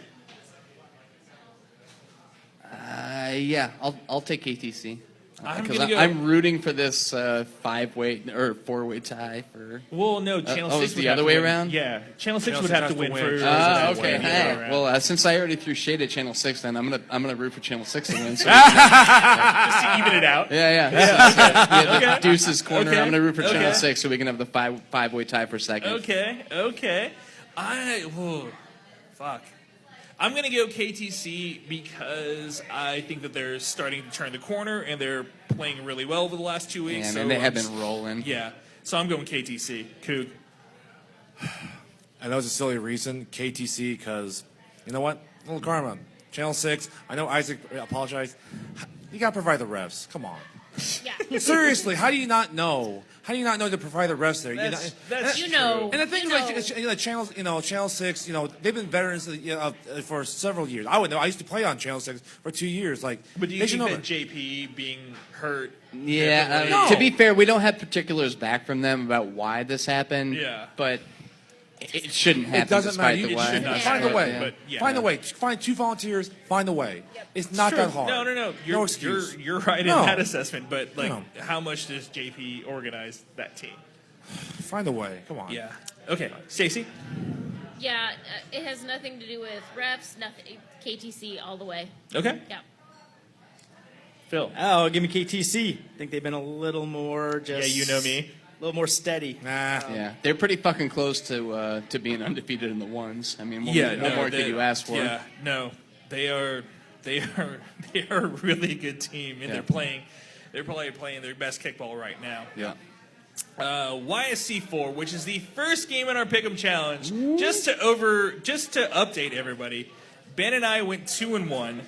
Yeah, I'll take KTC. Because gonna go- I'm rooting for this 5-way or 4-way tie for. Well, no, Channel 6 it's would the have other to way win. around. Yeah, Channel 6 Channel would 6 have to has to win win. for. Channel Okay. the other way around. Well, since I already threw shade at Channel 6, then I'm gonna root for Channel 6 to win. So Just to even it out. yeah. Deuce's corner. Okay. I'm gonna root for Channel Okay. 6 so we can have the five-way tie for second. Okay. Fuck. I'm going to go KTC because I think that they're starting to turn the corner and they're playing really well over the last 2 weeks. And they have been rolling. Yeah. So I'm going KTC. Coog. I know it's a silly reason, KTC, because you know what? A little karma. Channel 6. I know Isaac apologized. You got to provide the refs. Come on. Yeah. Seriously, how do you not know? How do you not know to provide the refs there? That's You know. And the thing is, like, Channel 6, they've been veterans for several years. I would know. I used to play on Channel 6 for 2 years. Like, But do you they think should know that JP being hurt? Yeah. No. To be fair, we don't have particulars back from them about why this happened. Yeah. But it shouldn't happen. It doesn't matter. despite You the why. should not find a way. but yeah. Find a way. Find 2 volunteers. Find a way. It's not True. that hard. No. No You're, excuse. You're right No. in that assessment, but like, No. how much does JP organize that team? Find a way. Come on. Yeah. Okay. Stacey. Yeah, it has nothing to do with refs, nothing. KTC all the way. Okay. Yeah. Phil. Oh, give me KTC. I think they've been a little more just. Yeah, you know me. A little more steady. Nah. Yeah, they're pretty fucking close to being undefeated in the ones. I mean, what more could you ask for? Yeah, no, they are a really good team, and they're probably playing their best kickball right now. Yeah. YSC 4, which is the first game in our Pick'em Challenge. Just to update everybody, Ben and I went 2-1.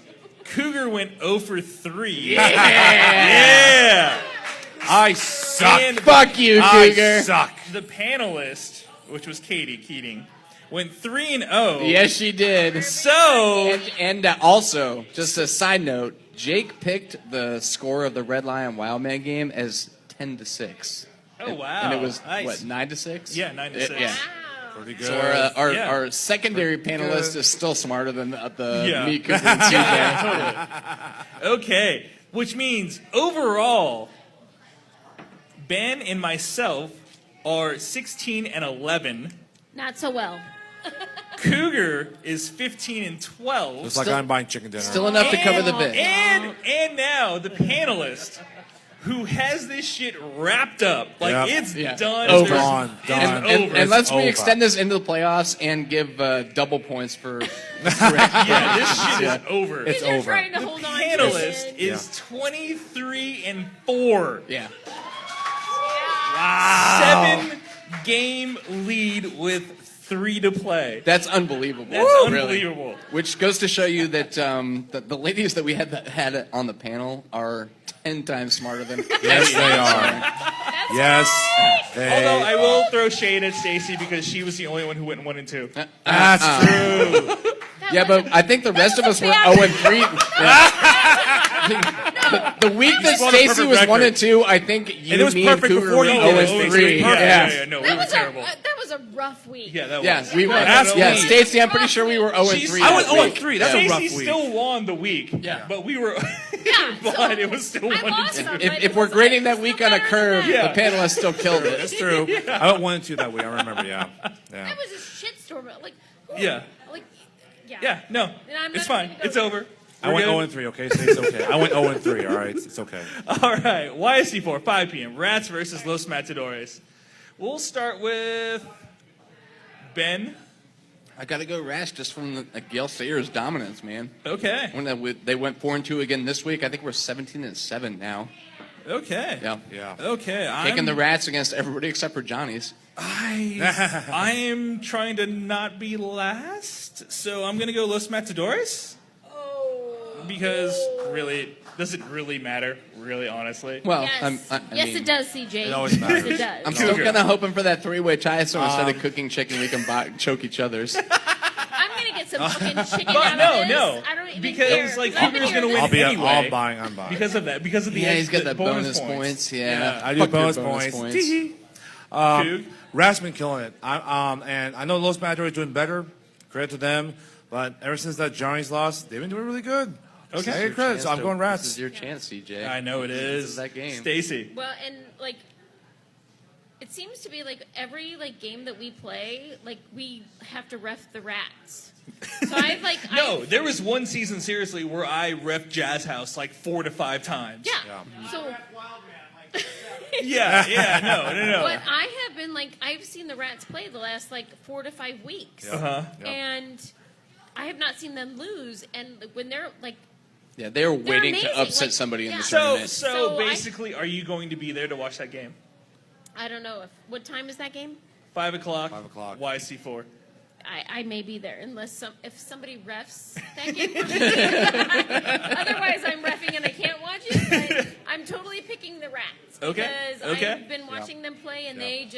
Cougar went 0 for 3. Yeah. I suck. And Fuck you, I Cougar. suck. the panelist, which was Katie Keating, went 3-0. Yes, she did. So And also, just a side note, Jake picked the score of the Red Lion Wildman game as 10-6. Oh, wow. And it was Nice. what, 9-6? Yeah, 9-6. Yeah. Wow. Pretty good. So Yeah. our secondary panelist is still smarter than the Yeah. meat Cougar and CJ. Okay, which means overall, Ben and myself are 16-11. Not so well. Cougar is 15-12. It's like I'm buying chicken dinner. Still enough to cover the bit. And now the panelist who has this shit wrapped up, like Yep. it's Yeah. done. Over. There's- Done. It's Done. over. And let's over. extend this into the playoffs and give double points for Yeah, this shit is over. It's They're over. trying to The hold on panelist to it. is 23-4. Yeah. 7-game lead with 3 to play. That's unbelievable. That's Really. unbelievable. Which goes to show you that the ladies that we had on the panel are 10 times smarter than Yes, they are. That's Yes, they Although I will throw shade at Stacey because she was the only one who went 1 and 2. That's true. Yeah, but I think the rest of us were 0 and 3. The week that want a Stacey perfect was record. 1 and 2, I think you, And it was me, and perfect Cougar before were you 0 did it, and Stacey. 3. Perfect. Yeah. No, we That were was terrible. that was a rough week. Yeah, that Yeah, was. we were. Last Yeah, week. Stacey, I'm pretty sure we were 0 and 3. I went that 0 and week. 3. That's a rough Stacey week. still won the week. Yeah. But we were. Yeah, but it was still I 1 lost and 2. on If we're grading that week on a curve, Yeah. the panelists still killed it. That's true. I went 1 and 2 that week. I remember. Yeah. That was a shitstorm. Like, Yeah. like, yeah. Yeah, no. And I'm It's not fine. gonna go It's there. over. I We're went good? 0 and 3. Okay, so it's okay. I went 0 and 3. All right, it's okay. All right. YSC 4, 5 p.m. Rats versus Los Matadores. We'll start with Ben. I got to go Rash just from Gail Sayers' dominance, man. Okay. When they went 4 and 2 again this week, I think we're 17 and 7 now. Okay. Yeah. Yeah. Okay. Taking the Rats against everybody except for Johnny's. I am trying to not be last, so I'm going to go Los Matadores. Because really, does it really matter? Really, honestly? Well, Yes, I yes, mean, it does, CJ. It always matters. Yes, it does. I'm still Cougar. kind of hoping for that 3-way tie, so instead of cooking chicken, we can choke each other's. I'm gonna get get some fucking chicken But out of this. I don't even because care. like I've been Cougar's here gonna win this- anyway. I'm buying. Because of that. Because of the He's got the bonus points. Yeah. I do Fuck your bonus points. Coug? Rat's been killing it. And I know Los Matadores doing better. Credit to them. But ever since that Johnny's loss, they've been doing really good. Okay. Hey, credit. So I'm going Rats. This is your chance, CJ. I know it This is. that game. Stacy. Well, and like, it seems to be like every like game that we play, like we have to ref the Rats. So I've like No, there was one season seriously where I ref Jazz House like 4 to 5 times. Yeah. So. Yeah. No. But I have been like, I've seen the Rats play the last like 4 to 5 weeks, and I have not seen them lose. And when they're like, Yeah, they're waiting amazing. to upset Like, somebody in yeah. the So tournament. So basically, are you going to be there to watch that game? I don't know what time is that game? 5 o'clock. 5 o'clock. YC4. I may be there unless if somebody refs that game for me. Otherwise, I'm refing and I can't watch it. But I'm totally picking the Rats Okay. because Okay. I've been watching them play and they've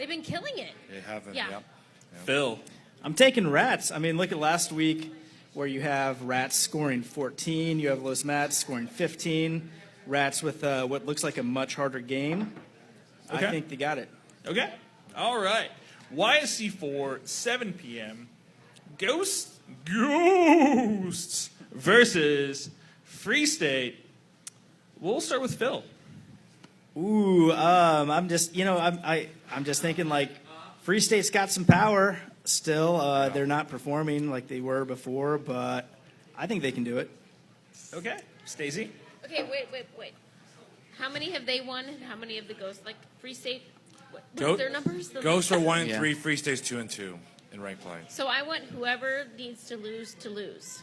been killing it. They haven't. Yeah. Yep. Phil. I'm taking Rats. I mean, look at last week where you have Rats scoring 14, you have Los Mats scoring 15. Rats with what looks like a much harder game. Okay. I think they got it. Okay. All right. YSC4, 7 p.m. Ghosts versus Free State. We'll start with Phil. Ooh, I'm just, I'm just thinking like Free State's got some power still. They're not performing like they were before, but I think they can do it. Okay. Stacy. Okay, wait. How many have they won and how many of the Ghosts? Like Free State, what's their numbers? Ghosts are 1 and Yeah. 3. Free State's 2 and 2 in ranked play. So I want whoever needs to lose to lose.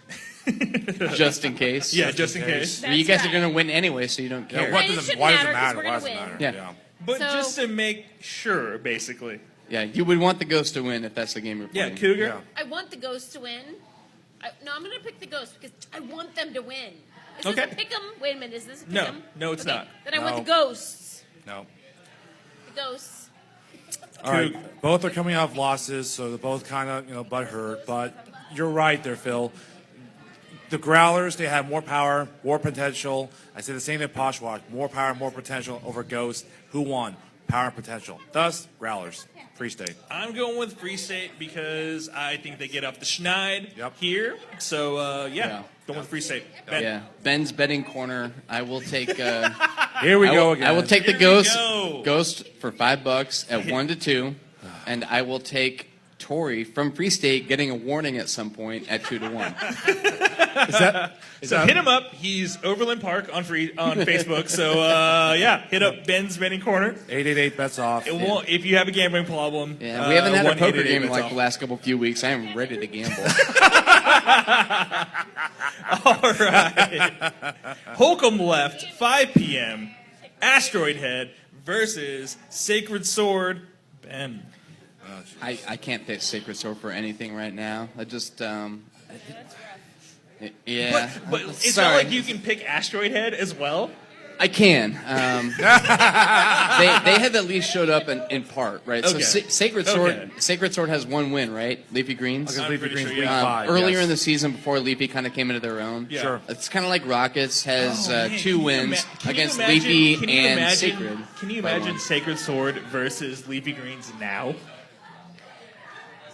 Just in case. Yeah, just in case. That's You guys are right. going to win anyway, so you don't care. what- And it Why does shouldn't it matter 'cause matter? we're Why does it gonna matter? win. But So- just to make sure, basically. Yeah, you would want the Ghost to win if that's the game you're Yeah, playing. Cougar. Yeah. I want the Ghosts to win. I'm going to pick the Ghosts because I want them to win. Is Okay. this a pick 'em? Wait a minute, is this a pick No. 'em? No, it's Okay, not. Then I want No. the Ghosts. No. The Ghosts. All right. Both are coming off losses, so they're both kind of, butthurt. But you're right there, Phil. The Growlers, they have more power, more potential. I say the same thing Poshwalk. More power, more potential over Ghost. Who won? Power and potential. Thus, Growlers. Free State. I'm going with Free State because I think they get off the schneid Yep. here. So, Yeah. going with Free State. Ben. Yeah. Ben's betting corner. I will take. Here we I go will, again. I will take the Here we Ghost. go. Ghost for $5 at 1 to 2, and I will take Tori from Free State getting a warning at some point at 2 to 1. So hit him up. He's Overland Park on Facebook. So hit up Ben's Betting Corner. 888 bets off. It won't, if you have a gambling problem. Yeah, we haven't had a poker 1-888 game in bets like off. the last couple few weeks. I am ready to gamble. All right. Holcomb left, 5 p.m. Asteroid Head versus Sacred Sword. Ben. I can't pick Sacred Sword for anything right now. I just yeah. But it's Sorry. not like you can pick Asteroid Head as well. I can. They have at least showed up in part, right? Okay. So Sacred Sword, Okay. Sacred Sword has 1 win, right? Leafy Greens. Against I'm Leafy pretty Greens sure, week yeah. 5. Earlier yes. in the season, before Leafy kind of came into their own. Yeah. Sure. It's kind of like Rockets has Man, 2 wins against Leafy and Sacred. Can you by imagine one. Sacred Sword versus Leafy Greens now?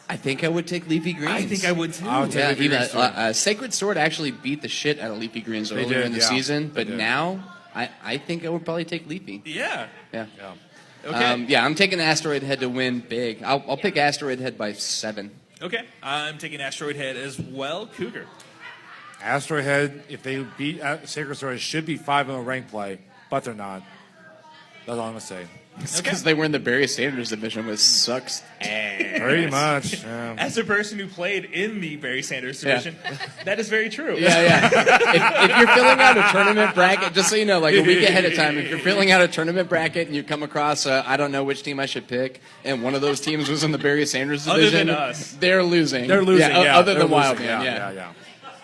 I think I would take Leafy Greens. I think I would too. I would take Yeah, Leafy even, Greens too. Sacred Sword actually beat the shit out of Leafy Greens They earlier did, in the yeah. season, They but did. now I think I would probably take Leafy. Yeah. Yeah. Okay. I'm taking Asteroid Head to win big. I'll pick Asteroid Head by 7. Okay. I'm taking Asteroid Head as well. Cougar. Asteroid Head, if they beat Sacred Sword, it should be 5-0 ranked play, but they're not. That's all I'm going to say. It's because they were in the Barry Sanders division, which sucks. Pretty much. Yeah. As a person who played in the Barry Sanders division, that is very true. Yeah. if you're filling out a tournament bracket, just so you know, like a week ahead of time, if you're filling out a tournament bracket and you come across, I don't know which team I should pick, and one of those teams was in the Barry Sanders Other division, than us. they're losing. They're losing, yeah. Other They're than Wild losing, Man, yeah.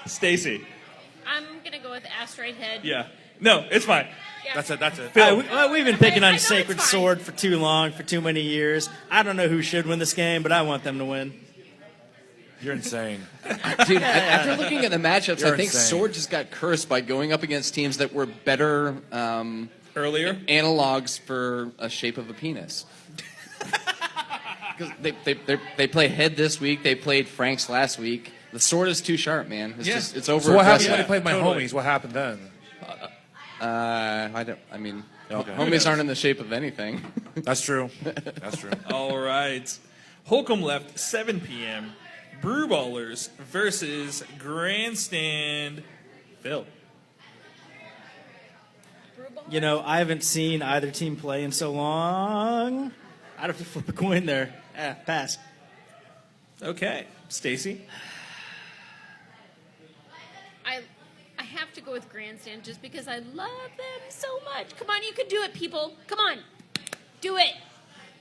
Stacy. I'm going to go with Asteroid Head. Yeah. No, it's fine. Yeah. That's it. We've been picking I on know it's Sacred fine. Sword for too long, for too many years. I don't know who should win this game, but I want them to win. You're insane. Dude, after looking at the matchups, You're I think insane. Sword just got cursed by going up against teams that were better Earlier? analogs for a shape of a penis. Because they play Head this week. They played Franks last week. The Sword is too sharp, man. It's over. So what happened when Yeah, I played my totally. homies? What happened then? Okay. Homies aren't in the shape of anything. That's true. That's true. All right. Holcomb left 7 p.m. Brewballers versus Grandstand. Phil. You know, I haven't seen either team play in so long. I'd have to flip a coin there. Pass. Okay. Stacy. I have to go with Grandstand just because I love them so much. Come on, you can do it, people. Come on. Do it.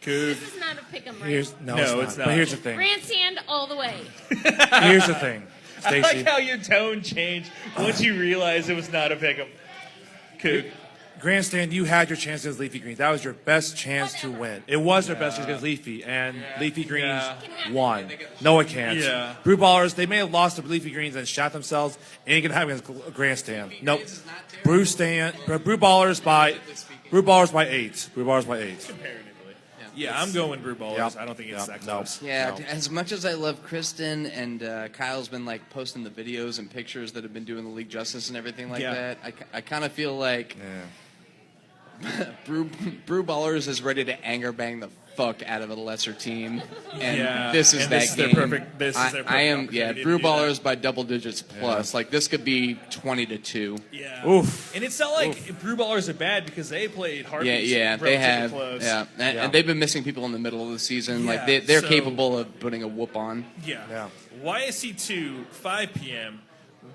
Coog. This is not a pick'em, right? No, it's not. But here's the thing. Grandstand all the way. Here's the thing. I Stacy. like how your tone changed once you realized it was not a pick'em. Coog. Grandstand, you had your chance against Leafy Greens. That was your best chance to win. It was their best chance against Leafy, and Leafy Greens won. No, it can't. Yeah. Brew Ballers, they may have lost to Leafy Greens and shot themselves. Ain't gonna happen against Grandstand. Nope. Brew Ballers by 8. Brew Ballers by 8. Comparatively. Yeah, I'm going Brewballers. Yep. I don't think it's Yep. that No. close. Yeah, No. as much as I love Kristen and Kyle's been like posting the videos and pictures that have been doing the league justice and everything like Yeah. that, I kind of feel like Yeah. Brew Ballers is ready to anger bang the fuck out of a lesser team, and Yeah, this is and that this is their game. perfect- this is their perfect I am opportunity to Brew do that. Ballers by double digits plus. Like this could be 20-2. Yeah. Oof. And it's not like Brewballers are bad because they played Harpies. Yeah, they relatively have. Close. Yeah, and they've been missing people in the middle of the season. Like Yeah, they're so- capable of putting a whoop on. Yeah. Yeah. YSC 2, 5 p.m.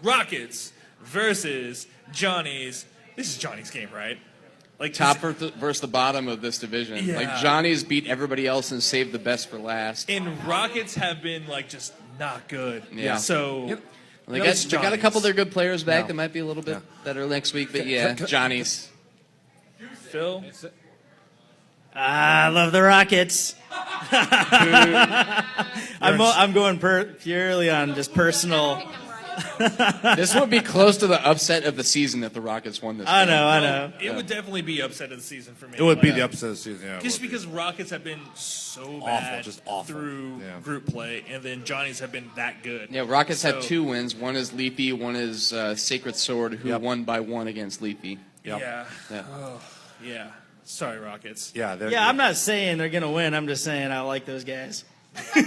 Rockets versus Johnny's. This is Johnny's game, right? Like Top versus the bottom of this division. Yeah. Like Johnny's beat everybody else and saved the best for last. And Rockets have been like just not good. Yeah. So Yep. They no, got, it's they got a Johnny's. couple of their good players back No. that might be a little bit better next week, but yeah, Johnny's. Phil. I love the Rockets. I'm going purely on just personal. This would be close to the upset of the season if the Rockets won this I game. know. It would definitely be upset of the season for me. It would be the upset of the season. Yeah, it Just would be. because Rockets have been so Awful, bad just awful. through Yeah. group play, and then Johnny's have been that good. Yeah, Rockets have So- 2 wins. One is Leafy, one is Sacred Sword, who Yep. won by 1 against Leafy. Yep. Yeah. Yeah. Oh, yeah. Sorry, Rockets. Yeah, they're Yeah, I'm not saying they're gonna win. I'm just saying I like those guys. Yeah,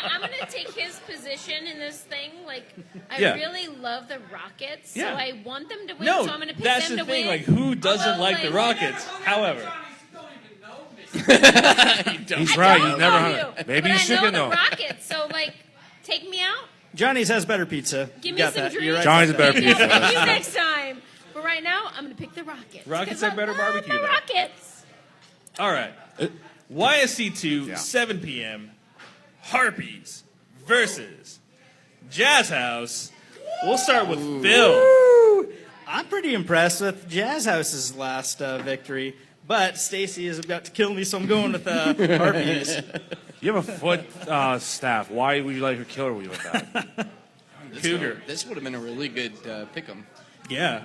I'm going to take his position in this thing. Like, I Yeah. really love the Rockets, Yeah. so I want them to win, No, so I'm going to pick that's them the to thing. win. Like, who doesn't Although, like the Rockets? However, He's I right. don't He's never know hung. you, Maybe but you I should know get the no. Rockets, so, like, take me out. Johnny's has better pizza. Give me Got some that. drinks. You're right Johnny's a about better that. pizza. Maybe you next time. But right now, I'm going to pick the Rockets. Rockets 'cause have I better love barbecue, the though. Rockets. all right. YSC 2, 7 p.m. Harpies versus Jazz House. We'll start with Phil. Woo! I'm pretty impressed with Jazz House's last victory, but Stacy is about to kill me, so I'm going with Harpies. You have a foot staff. Why would you let her kill her with that? Cougar. This would have been a really good pick 'em. Yeah.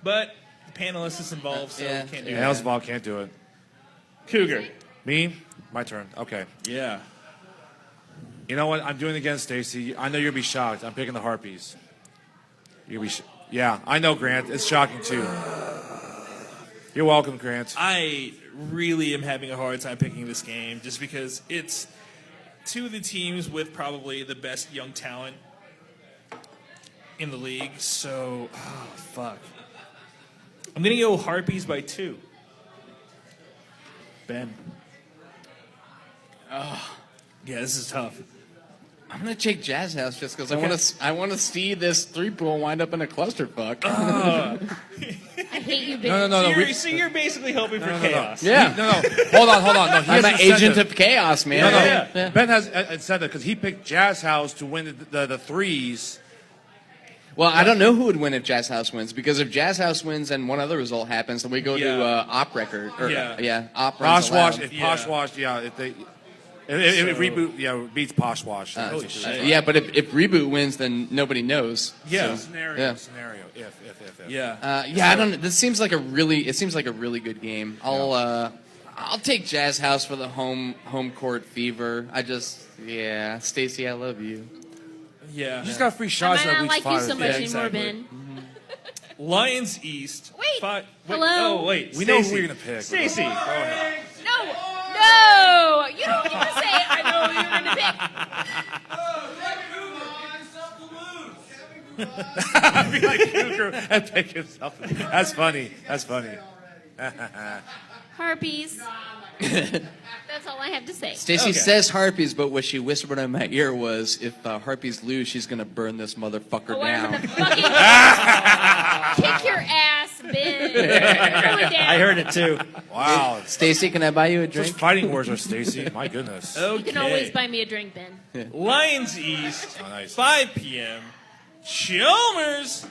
But the panelist is involved, so Yeah. we can't do Yeah, that. Elsball can't do it. Cougar. Me? My turn. Okay. Yeah. You know what? I'm doing it against Stacy. I know you'll be shocked. I'm picking the Harpies. You'll be. Yeah, I know, Grant. It's shocking too. You're welcome, Grant. I really am having a hard time picking this game just because it's two of the teams with probably the best young talent in the league. So, fuck. I'm going to go Harpies by 2. Ben. Yeah, this is tough. I'm gonna take Jazz House just because I want to see this 3-pool wind up in a clusterfuck. I hate you, baby. No. So you're basically hoping for chaos. Yeah. No. Hold on. No, he I'm an hasn't said agent that. of chaos, man. No. Yeah. Ben has said that because he picked Jazz House to win the threes. Well, I don't know who would win if Jazz House wins because if Jazz House wins and one other result happens, then we go to Yeah. op record. Or, Yeah. Op runs Poshwash, allowed. if Poshwash, if they. If Reboot beats Poshwash. Yeah, but if Reboot wins, then nobody knows. Yeah. Scenario. If. Yeah. I don't know. This seems like a really good game. I'll take Jazz House for the home court fever. Stacy, I love you. Yeah. You just got free I shots might at not week like 5. you so much Yeah, anymore, exactly. Ben. Lions East. Wait. Hello. Hello? Oh wait. We know who Stacey. we're gonna pick. Stacey. No, you don't get to say I know who you're going to pick. Be like Cougar and pick himself. That's funny. Harpies. That's all I have to say. Stacy Okay. says Harpies, but what she whispered in my ear was, if Harpies lose, she's gonna burn this motherfucker Oh, I'm down. gonna fucking kick your ass, Ben. Going down. I heard it too. Wow. Stacy, can I buy you a Such drink? fighting words are Stacy. My goodness. Okay. You can always buy me a drink, Ben. Lions East. Oh, nice. 5 p.m. Chalmers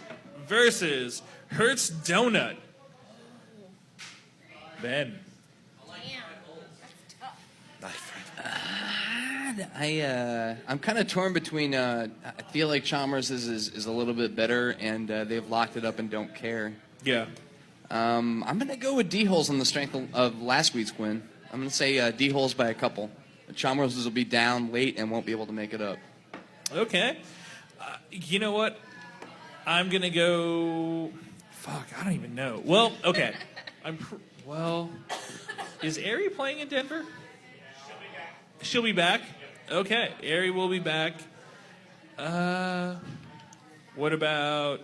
versus Hertz Donut. Ben. I'm kind of torn between. I feel like Chalmers is a little bit better, and they've locked it up and don't care. Yeah. I'm gonna go with D-Holes on the strength of last week's win. I'm gonna say D-Holes by a couple. Chalmers will be down late and won't be able to make it up. Okay. You know what? I'm gonna go. Fuck, I don't even know. Well, okay. Is Ari playing in Denver? She'll be back. Okay, Ari will be back. What about?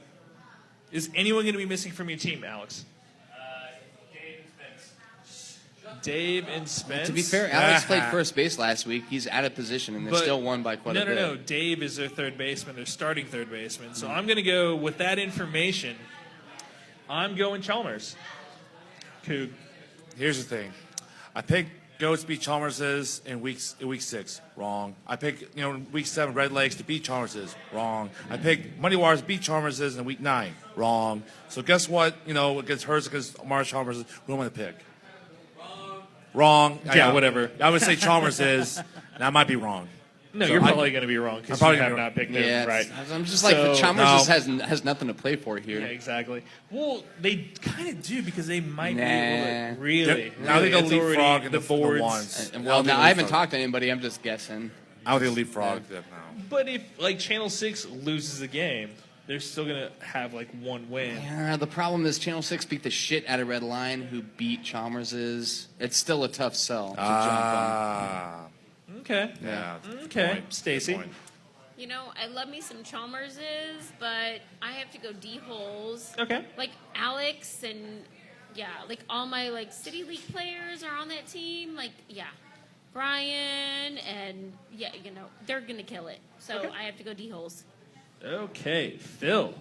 Is anyone going to be missing from your team, Alex? Dave and Spence. To be fair, Alex played first base last week. He's out of position, and they still won by quite a bit. No. Dave is their third baseman, their starting third baseman. So I'm going to go with that information. I'm going Chalmers. Coog. Here's the thing. I picked Goats beat Chalmerses in week 6. Wrong. I picked week 7 Red Legs to beat Chalmerses. Wrong. I picked Muddy Waters to beat Chalmerses in week 9. Wrong. So guess what? Against Hertz, against Mars Chalmerses, who am I going to pick? Wrong. Yeah, whatever. I would say Chalmerses, and I might be wrong. No, So you're probably going to be wrong because you have not picked them right. I'm just like, the Chalmers has nothing to play for here. Yeah, exactly. Well, they kind of do because they might be able to Now they it's go already leapfrog in the boards. ones. Now I haven't talked to anybody. I'm just guessing. I don't think leapfrog now. But if Channel 6 loses the game, they're still going to have one win. Yeah, the problem is Channel 6 beat the shit out of Red Line, who beat Chalmers. It's still a tough sell to jump on. Okay. Yeah. Okay, Stacy. I love me some Chalmerses, but I have to go D-Holes. Okay. Like Alex and, all my, City League players are on that team. Brian and, they're going to kill it. So I have to go D-Holes. Okay, Phil.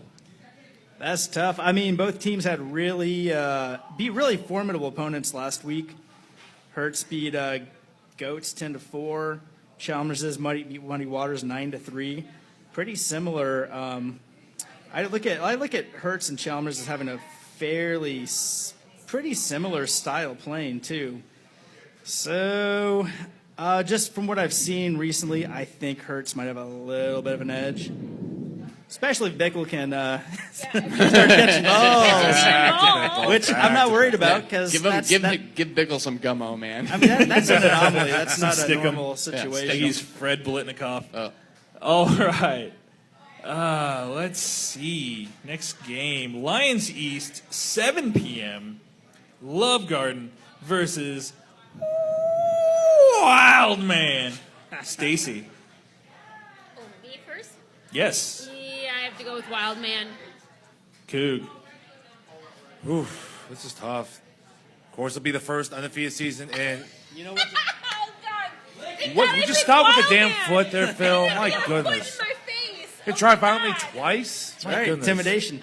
That's tough. I mean, both teams had really formidable opponents last week. Hertz beat Goats 10-4. Chalmers' Muddy Waters 9-3. Pretty similar. I look at Hertz and Chalmers as having a pretty similar style playing too. So, just from what I've seen recently, I think Hertz might have a little bit of an edge. Especially if Bickle can start catching balls, which I'm not worried about because give Bickle some gummo, man. I mean, that's an anomaly. That's not a normal situation. He's Fred Blitnikoff. All right. Let's see. Next game. Lions East, 7 p.m. Love Garden versus Wild Man. Stacy. Oh, me first? Yes. Yeah, I have to go with Wild Man. Coog. Oof, this is tough. Of course, it'll be the first undefeated season in. You know what? Oh, God. What? You just stop with the damn foot there, Phil. My goodness. My face. You tried violently twice. My Right, goodness. intimidation.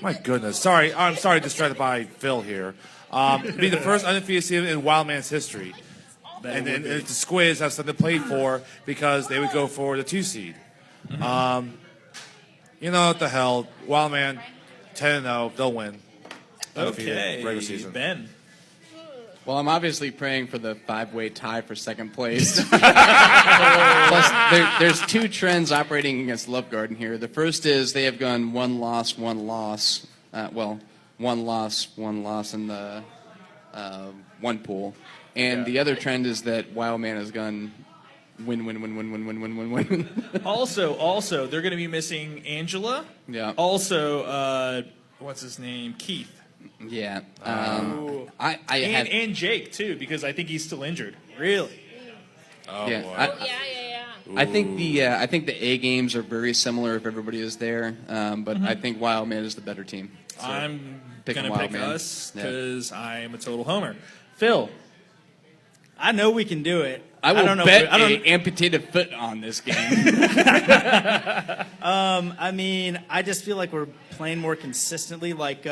My goodness. Sorry, I'm sorry, distracted by Phil here. It'll be the first undefeated season in Wild Man's history. And the Squids have something to play for because they would go for the 2 seed. What the hell? Wild Man, 10-0, they'll win. Undefeated Okay. regular season. Ben. Well, I'm obviously praying for the 5-way tie for second place. Plus, there's two trends operating against Love Garden here. The first is they have gone one loss, one loss. One loss in the one pool. And the other trend is that Wildman has gone win. Also, they're going to be missing Angela. Yeah. Also, what's his name? Keith. Yeah. And Jake, too, because I think he's still injured. Really? Oh, Yeah. boy. I think the A games are very similar if everybody is there, but I think Wildman is the better team. So I'm picking going to pick Wildman. us because I am a total homer. Phil. I know we can do it. I don't know bet if we- I don't- an amputated foot on this game. I mean, I just feel like we're playing more consistently. Like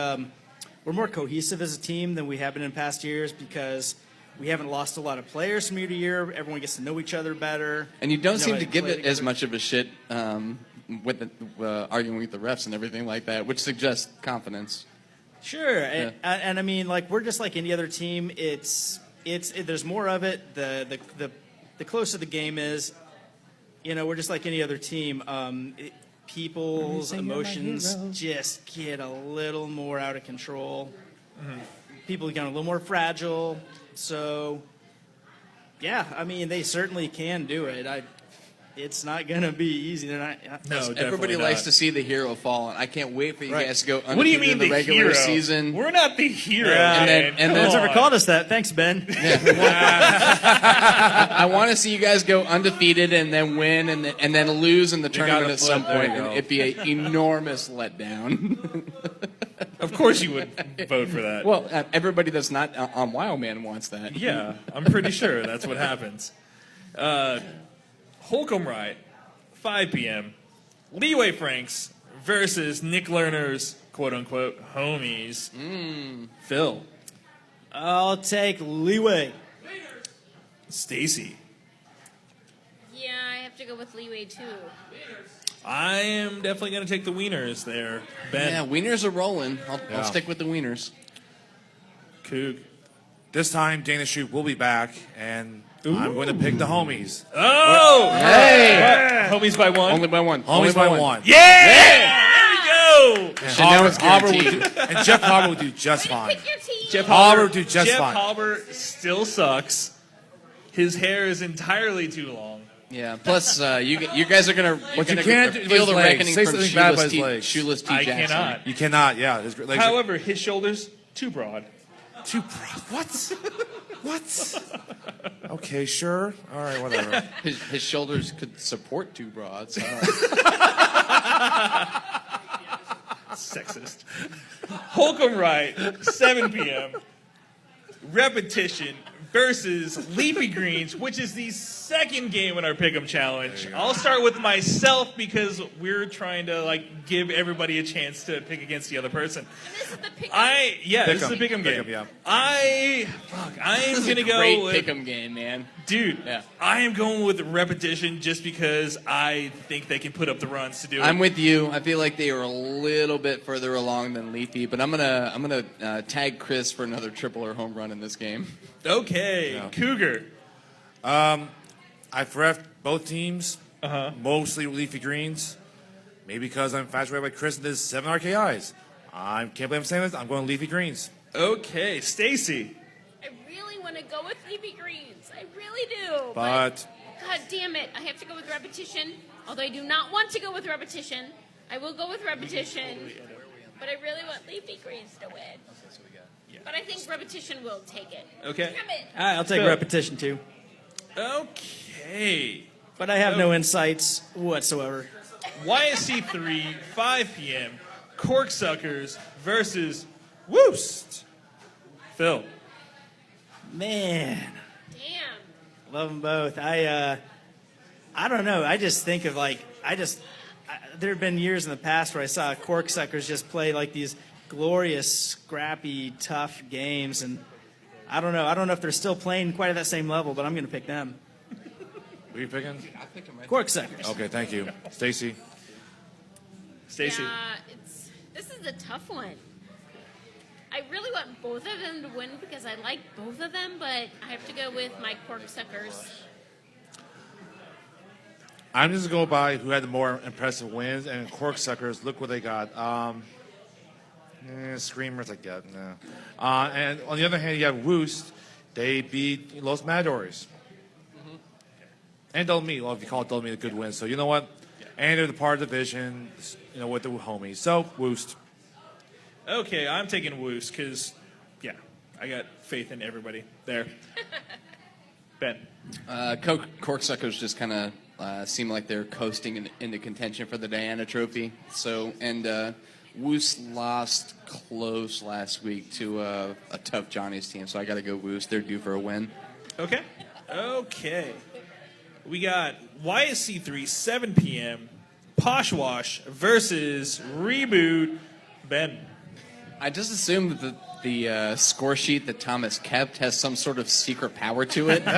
we're more cohesive as a team than we have been in past years because we haven't lost a lot of players from year to year. Everyone gets to know each other better. And you don't know seem how to give play it as together. much of a shit with the arguing with the refs and everything like that, which suggests confidence. Sure, and I mean, like we're just like any other team. There's more of it. The closer the game is, we're just like any other team. People's emotions just get a little more out of control. People get a little more fragile. So, yeah, I mean, they certainly can do it. It's not going to be easy. Everybody likes to see the hero fall, and I can't wait for you guys to go What do you undefeated mean in the the regular hero? season. We're not the hero. And then No one's ever called us that. Thanks, Ben. I want to see you guys go undefeated and then win and then lose in the tournament gotta at some flip. There point. you go. And it'd be an enormous letdown. Of course you would vote for that. Well, everybody that's not on Wildman wants that. Yeah, I'm pretty sure that's what happens. Holcomb Ride, 5 p.m. Leeway Franks versus Nick Lerner's quote-unquote homies. Phil. I'll take Leeway. Stacy. Yeah, I have to go with Leeway too. I am definitely going to take the Wieners there. Ben. Yeah, wieners are rolling. I'll Yeah. stick with the wieners. Coog. This time, Dana Shoup will be back, and I'm going to pick the homies. Oh! Hey! Homies by one? Only by one. Homies Only by one. Yeah! There we go! And now it's Harbor would guaranteed. do, and Jeff Harbor would do just fine. Pick your team. Jeff Harbor Halber would do just Jeff fine. Halber still sucks. His hair is entirely too long. Yeah. Plus, you guys are gonna What you can't do feel with the his legs. reckoning Say from something bad about his Shoeless legs. Shoeless T. I Jackson. cannot. You cannot, yeah. His legs are However, his shoulders too broad. too broad. What? What? Okay, sure. All right, whatever. His shoulders could support two broads. Sexist. Holcomb Wright, 7 p.m. Repetition versus Leafy Greens, which is the second game in our Pick'em Challenge. I'll start with myself because we're trying to give everybody a chance to pick against the other person. And this is the pick. This is the Pick'em game. Pick'em, yeah. I am gonna go Great with pick'em game, man. dude. Yeah. I am going with Repetition just because I think they can put up the runs to do it. I'm with you. I feel like they are a little bit further along than Leafy, but I'm gonna tag Chris for another triple or home run in this game. Okay, Yeah. Cougar. I've reffed both teams, mostly Leafy Greens. Maybe because I'm infatuated by Chris and his 7 RKIs. I can't believe I'm saying this. I'm going Leafy Greens. Okay, Stacy. I really want to go with Leafy Greens. I really do. But God damn it, I have to go with Repetition. Although I do not want to go with Repetition, I will go with Repetition. But I really want Leafy Greens to win. But I think Repetition will take it. Okay. Damn it. All right, I'll take Phil. Repetition too. Okay. But I have no insights whatsoever. YSC 3, 5 p.m. Corksuckers versus Woost. Phil. Man, Damn. love them both. I don't know. I just think of there have been years in the past where I saw Corksuckers just play like these glorious, scrappy, tough games, and I don't know. I don't know if they're still playing quite at that same level, but I'm going to pick them. who are you picking? Corksuckers. Okay, thank you. Stacy. Yeah, this is a tough one. I really want both of them to win because I like both of them, but I have to go with my Corksuckers. I'm just going to go by who had the more impressive wins, and Corksuckers, look what they got. Screamers, I get, no. And on the other hand, you have Woost. They beat Los Matadores. Mm-hmm. And Double Meat, well, if you call it Double Meat, a good win. So you know what? And they're the part of the division, with the homies. So, Woost. Okay, I'm taking Woos because, yeah, I got faith in everybody there. Ben. Corksuckers just kind of seem like they're coasting into contention for the Diana Trophy. So, and Woos lost close last week to a tough Johnny's team. So I got to go Woos. They're due for a win. Okay. We got YSC3, 7 p.m., Poshwash versus Reboot. Ben. I just assumed that the score sheet that Thomas kept has some sort of secret power to it. Plus,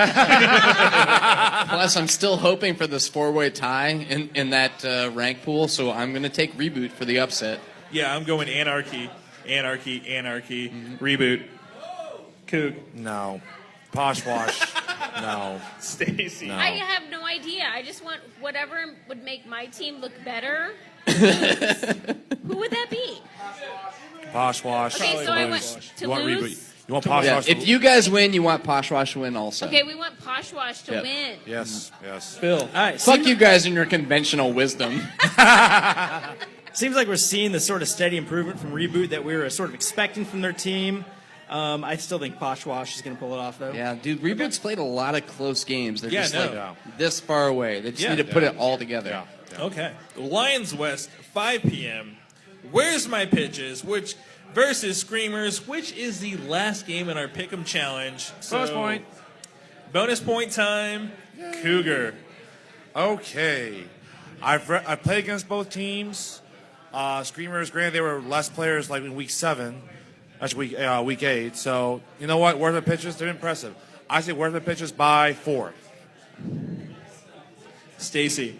I'm still hoping for this 4-way tie in that rank pool, so I'm going to take Reboot for the upset. Yeah, I'm going Anarchy, Reboot. Coog. No. Poshwash. No. Stacy. No. I have no idea. I just want whatever would make my team look better. Who would that be? Poshwash. Okay, so I want to You want lose. Reboot. You want Poshwash Yeah, to if you guys win, you want Poshwash to win also. Okay, we want Poshwash to Yep. win. Yes. Phil. All right. Fuck you guys and your conventional wisdom. Seems like we're seeing the sort of steady improvement from Reboot that we were sort of expecting from their team. I still think Poshwash is going to pull it off, though. Yeah, dude, Reboot's played a lot of close games. They're just no. like this far away. They just need to put it all together. Okay. Lions West, 5 p.m. Where's My Pitches? Which versus Screamers, which is the last game in our Pick'em Challenge. Bonus point. Bonus point time. Cougar. Okay. I've played against both teams. Screamers, granted, they were less players like in week 7. That's week 8. So, you know what? Where's My Pitches? They're impressive. I say Where's My Pitches by 4. Stacy.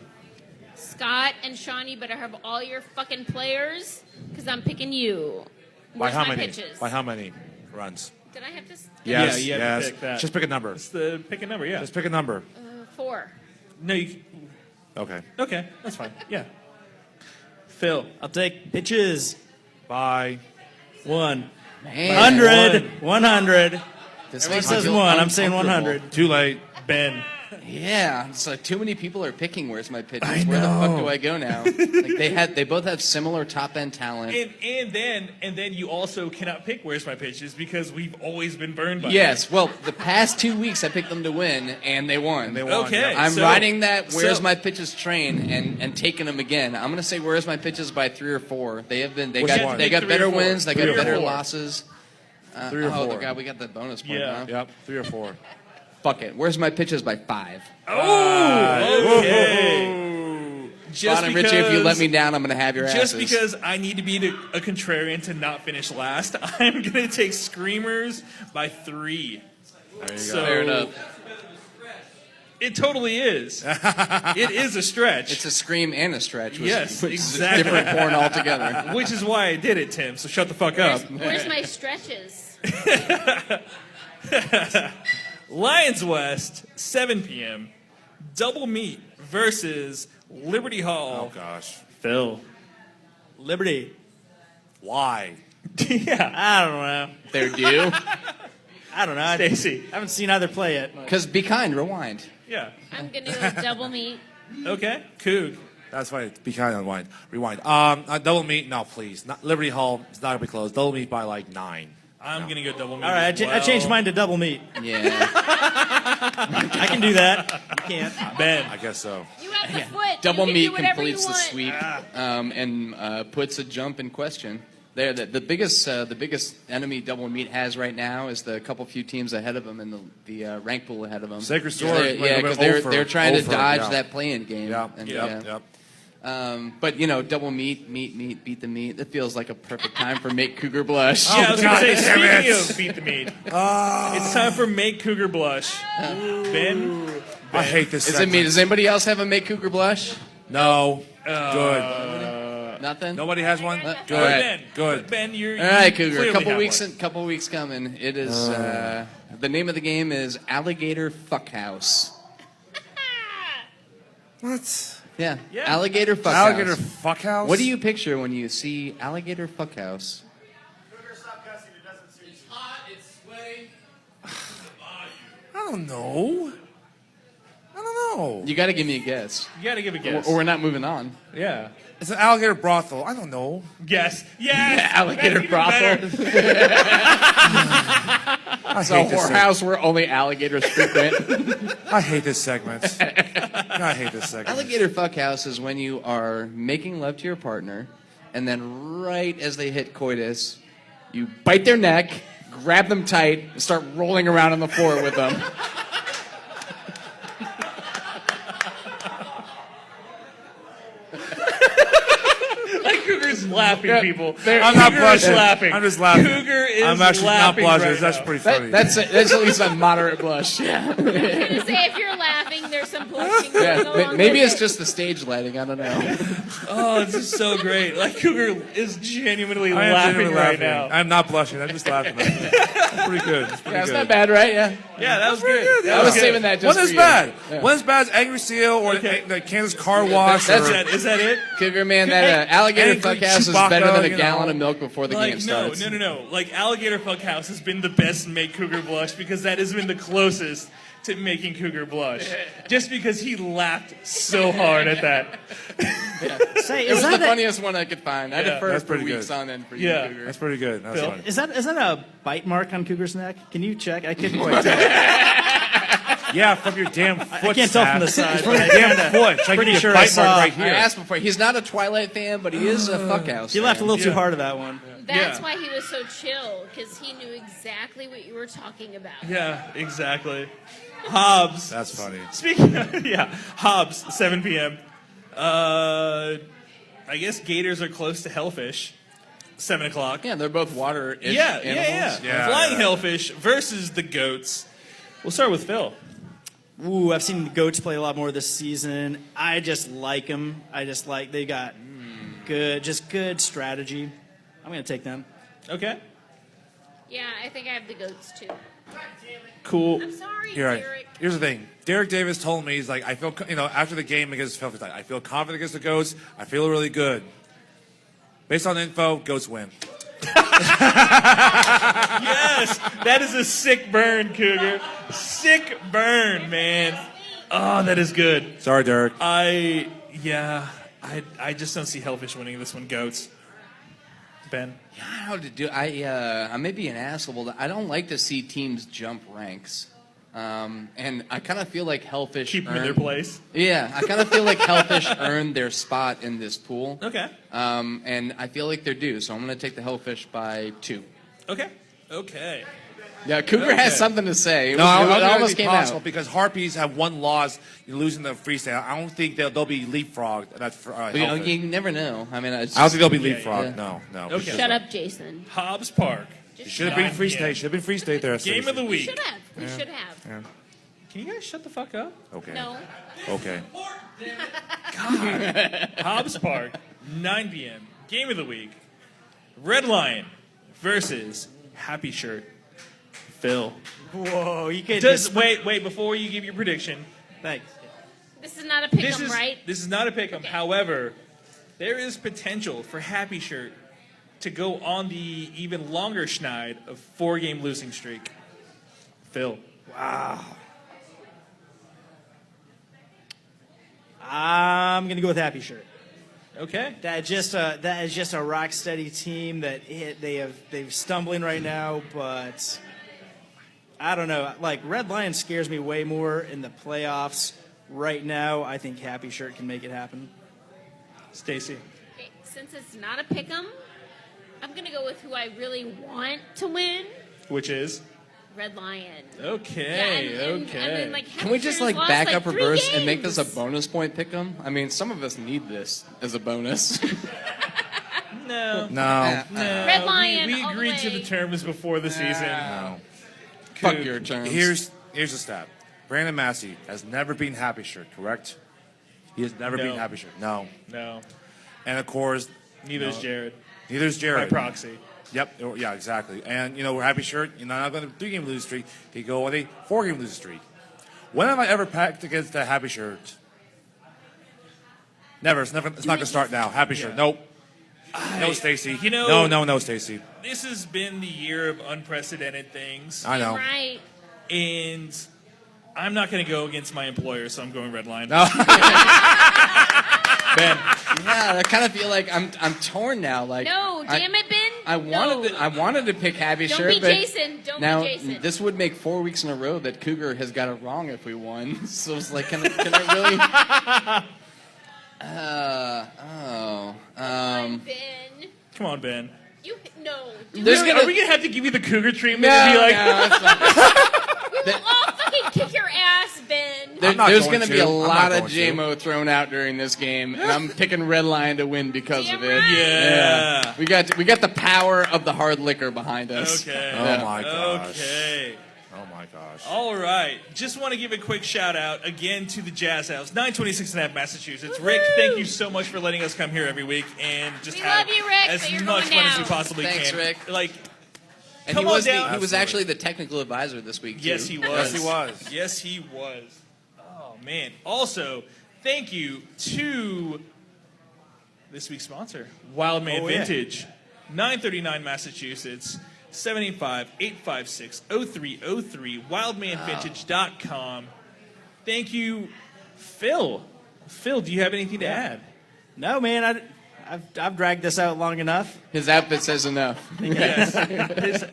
Scott and Shawnee better have all your fucking players, because I'm picking you. Where's By how my many? pitches? By how many runs? Did I have to? Yes, you have yes. to pick that. Just pick a number. It's the pick a number, yeah. Just pick a number. 4. No, you. Okay. Okay, that's fine. Yeah. Phil. I'll take pitches. By 1. Man. 100. 100. This Everyone makes me says feel 1. I'm saying uncomfortable. 100. too late. Ben. Yeah, it's like too many people are picking Where's My Pitches. Where the fuck do I go now? Like they both have similar top end talent. And then you also cannot pick Where's My Pitches because we've always been burned by Yes, well, the past 2 weeks I picked them to win, and they won. Okay. I'm so- riding that Where's so- My Pitches train and taking them again. I'm gonna say Where's My Pitches by 3 or 4. They have been. They Which got one? they got 3 or better 4. wins. They 3 got or better 4. losses. 3 or 4. Oh God, we got that bonus point. Yeah. Huh? Yep. 3 or 4. Fuck it. Where's My Pitches by 5? Okay. Just Bottom Richie, if you let me down, I'm gonna have your Just asses. because I need to be a contrarian to not finish last, I'm going to take Screamers by 3. There you So go. Fair enough. It totally is. It is a stretch. It's a scream and a stretch. Yes, which is exactly. different porn altogether. Which is why I did it, Tim. So shut the fuck up. Where's my stretches? Lions West, 7 p.m. Double Meat versus Liberty Hall. Oh, gosh. Phil. Liberty. Why? Yeah. I don't know. They're due. I don't know. Stacy. I haven't seen either play yet. Because be kind, rewind. Yeah. I'm going to go with Double Meat. Okay. Coog. That's fine. Be kind on rewind. Rewind. Double Meat, no, please. Not, Liberty Hall, it's not going to be close. Double Meat by like 9. I'm going to go Double Meat. All right, as I changed well. mine to double meat. Yeah. I can do that. You can't. Ben. I guess so. You have the foot. Double you can Meat do whatever completes you the want. sweep and puts a jump in question. There, the biggest enemy Double Meat has right now is the couple few teams ahead of them and the rank pool ahead of them. Sacred Sword. Yeah, because they're trying to dodge that play-in game. Yeah. And, Yep. But Double Meat, beat the meat. That feels like a perfect time for Make Cougar Blush. Yeah, I was going God to say, damn speaking it. of Beat the Meat, it's time for Make Cougar Blush. Ben? I hate this Is it segment. me? Does anybody else have a Make Cougar Blush? No. Good. Nothing. Nobody has one. All Good. right. Ben. Good. Ben, you're All right, you Cougar. clearly Couple weeks coming. It is the name of the game is Alligator Fuckhouse. What? Yeah. Yeah. Alligator Fuckhouse. Alligator fuckhouse? What do you picture when you see Alligator Fuckhouse? I don't know. I don't know. You got to give me a guess, You got to give a guess. or we're not moving on. Yeah. It's an alligator brothel. I don't know. Guess. Yes. Alligator That's even brothel. better. I So hate this whorehouse where only alligators frequent. I hate this segment. I hate this segment. Alligator Fuckhouse is when you are making love to your partner, and then right as they hit coitus, you bite their neck, grab them tight, and start rolling around on the floor with them. Like Cougar's laughing, people. I'm not Cougar is blushing. laughing. I'm just laughing. Cougar is I'm actually not laughing blushing. right That's now. pretty funny. That's at least a moderate blush. Yeah. I was gonna say if you're laughing, there's some blushing going Yeah, along maybe with it's it. just the stage lighting. I don't know. Oh, this is so great. Like Cougar is genuinely I am laughing genuinely right laughing. now. I'm not blushing. I'm just laughing. It's pretty good. It's pretty Yeah, it's good. not bad, right? Yeah. Yeah, that was Pretty good. good. I was Yeah. saving that just One is for you. bad. Yeah. One is bad is Angry Seal or the Kansas Car Wash. That's or, it. Is that it? Cougar man, that alligator Angry fuckhouse is Chewbacca, better than a you gallon know. of milk before the Like game starts. no. Like Alligator Fuckhouse has been the best make Cougar blush because that has been the closest to making Cougar blush. Just because he laughed so hard at that. Say, It is was the that funniest one I could find. I Yeah. deferred That's for pretty weeks good. on end for you, Yeah. Cougar. That's pretty good. That's Phil? funny. is that a bite mark on Cougar's neck? Can you check? I couldn't quite tell. Yeah, from your damn foot. I can't tell from the Seth. side. It's from but your I damn kinda- foot. So I pretty can sure get I a bite mark saw. right I here. asked before. He's not a Twilight fan, but he is a fuckhouse. You laughed a little too Yeah. hard at that one. That's Yeah. why he was so chill, because he knew exactly what you were talking about. Yeah, exactly. Hobbs. That's funny. Speaking of, Hobbs, 7 p.m. I guess gators are close to hellfish. 7 o'clock. Yeah, they're both water-ish Yeah. animals. Yeah, Flying yeah. hellfish versus the goats. We'll start with Phil. Ooh, I've seen the goats play a lot more this season. I just like them. I just like they got good strategy. I'm gonna take them. Okay. Yeah, I think I have the goats too. Cool. I'm sorry, You're right. Derek. Here's the thing. Derek Davis told me, he's like, I feel, after the game against Phil, he's like, I feel confident against the Goats. I feel really good. Based on info, Goats win. Yes, that is a sick burn, Cougar. Sick burn, man. Oh, that is good. Sorry, Derek. I just don't see hellfish winning this one. Goats. Ben. I don't know how to do. I may be an asshole, but I don't like to see teams jump ranks. And I kind of feel like Hellfish Keep them in their place. Yeah, I kind of feel like Hellfish earned their spot in this pool. Okay. And I feel like they're due, so I'm going to take the Hellfish by 2. Okay. Yeah, Cougar Okay. has something to say. It No, was- I it don't think almost it'd be came possible out. because Harpies have one loss, you're losing the freestyle. I don't think they'll be leapfrogged. That's for Hellfish. You never know. I mean, it's I don't think they'll be Yeah, leapfrogged. yeah. No. Okay. Shut up, Jason. Hobbs Park. It should have been 9 free p.m. state. Should have been free state there. Game of the We week. should have. We should have. Can you guys shut the fuck up? Okay. No. Okay. Hobbs Park, 9 p.m. Game of the week. Red Lion versus Happy Shirt. Phil. Whoa, you could Wait, before you give your prediction. Thanks. This is not a pick 'em, This right? is not a pick 'em. Okay. However, there is potential for Happy Shirt to go on the even longer schneid of 4-game losing streak. Phil. I'm gonna go with Happy Shirt. Okay. That is just a rock steady team that they're stumbling right now, but I don't know. Like Red Lion scares me way more in the playoffs. Right now, I think Happy Shirt can make it happen. Stacy. Okay, since it's not a pick 'em, I'm going to go with who I really want to win, Which is? Red Lion. Okay, I mean, Can we just Hampshire's lost, back up 3 reverse and make this a games. bonus point pick 'em? I mean, some of us need this as a bonus. No. No. Red Lion, We all the agreed to way. the terms before the season. No. Fuck your terms. Here's the stat. Brandon Massey has never beaten Happy Shirt, correct? He has never No. beaten Happy Shirt. No. No. And of course, Neither is Jared. Neither is Jared. By proxy. Yep. Yeah, exactly. And, we're happy shirt. You're not going to 3-game losing streak. They go on a 4-game losing streak. When have I ever packed against a happy shirt? Never. It's not going to start now. Happy shirt. Nope. No, Stacy. No, Stacy. This has been the year of unprecedented things. I know. Right. And I'm not going to go against my employer, so I'm going Red Line. No. Ben. Yeah, I kind of feel like I'm torn now. Like, No, damn it, Ben. I wanted to pick Happy Don't Shirt, be but Jason. Don't now be Jason. this would make 4 weeks in a row that Cougar has got it wrong if we won. So it's like, can I really? Ben. Come on, Ben. Are we going to have to give you the Cougar treatment and be like... We will all fucking kick your ass, Ben. There's going to be a lot of JMO thrown out during this game, and I'm picking Red Lion to win because of it. Right. Yeah. We got the power of the hard liquor behind us. Okay. Oh, my gosh. Okay. Oh, my gosh. All right. Just want to give a quick shout out again to the Jazz House, 926 and a half Massachusetts. Woo-hoo! Rick, thank you so much for letting us come here every week and just We have love you, Rick, as but you're much going fun as we down. possibly Thanks, can. Rick. And come he on was down. he was actually the technical advisor this week, too. Yes, he was. Yes, he was. Yes, he was. Oh, man. Also, thank you to this week's sponsor, Wildman Vintage, 939 Massachusetts, 785-856-0303, wildmanvintage.com. Thank you, Phil. Phil, do you have anything to add? No, man. I've dragged this out long enough. His outfit says enough. Yes.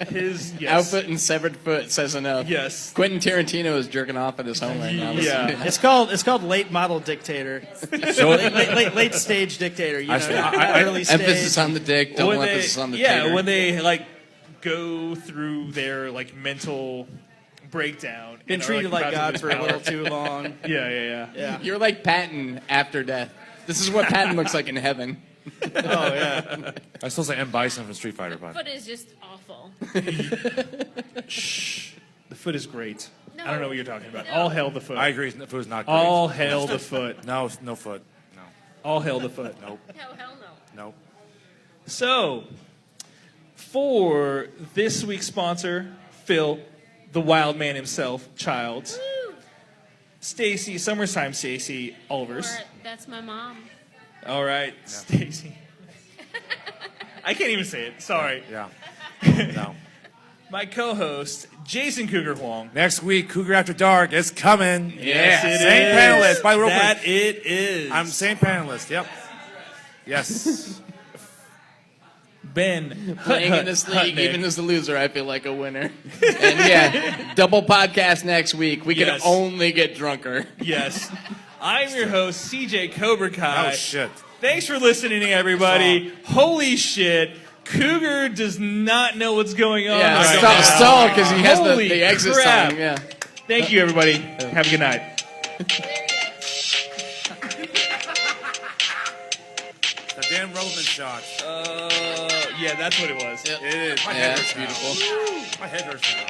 His yes. Outfit and severed foot says enough. Yes. Quentin Tarantino is jerking off at his home right now. Yeah. It's called late model dictator. late stage dictator. Early stage. Emphasis on the dick, double emphasis on the tater. Yeah, when they go through their mental breakdown. Been treated like God for a little too long. Yeah. You're like Patton after death. This is what Patton looks like in heaven. Oh yeah. I still say M. Bison from Street Fighter, but Foot is just awful. Shh. The foot is great. No. I don't know what you're talking about. No. All hail the foot. I agree. The foot is not great. All hail the foot. No foot. No. All hail the foot. Nope. Hell no. Nope. So, for this week's sponsor, Phil, the wild man himself, Childs, Woo. Stacy, Summertime Stacy Olvers. Or, that's my mom. All right, Stacy. I can't even say it. Sorry. Yeah. No. My co-host, Jason Cougar Huang. Next week, Cougar After Dark is coming. Yes, it Same is. panelist. By the way, That it is. I'm same panelist. Yep. Yes. Ben. Playing in this league, even as a loser, I feel like a winner. And yeah, double podcast next week. We can only get drunker. Yes. I'm your host, CJ Cobra Kai. Oh, shit. Thanks for listening, everybody. Holy shit. Cougar does not know what's going on. Yeah, right now. stall because he has Holy the exit crap. song. Yeah. Thank you, everybody. Have a good night. The Dan Roman shot. Yeah, that's what it was. Yep. It is. My Yeah, head that's hurts now. beautiful. My head hurts now.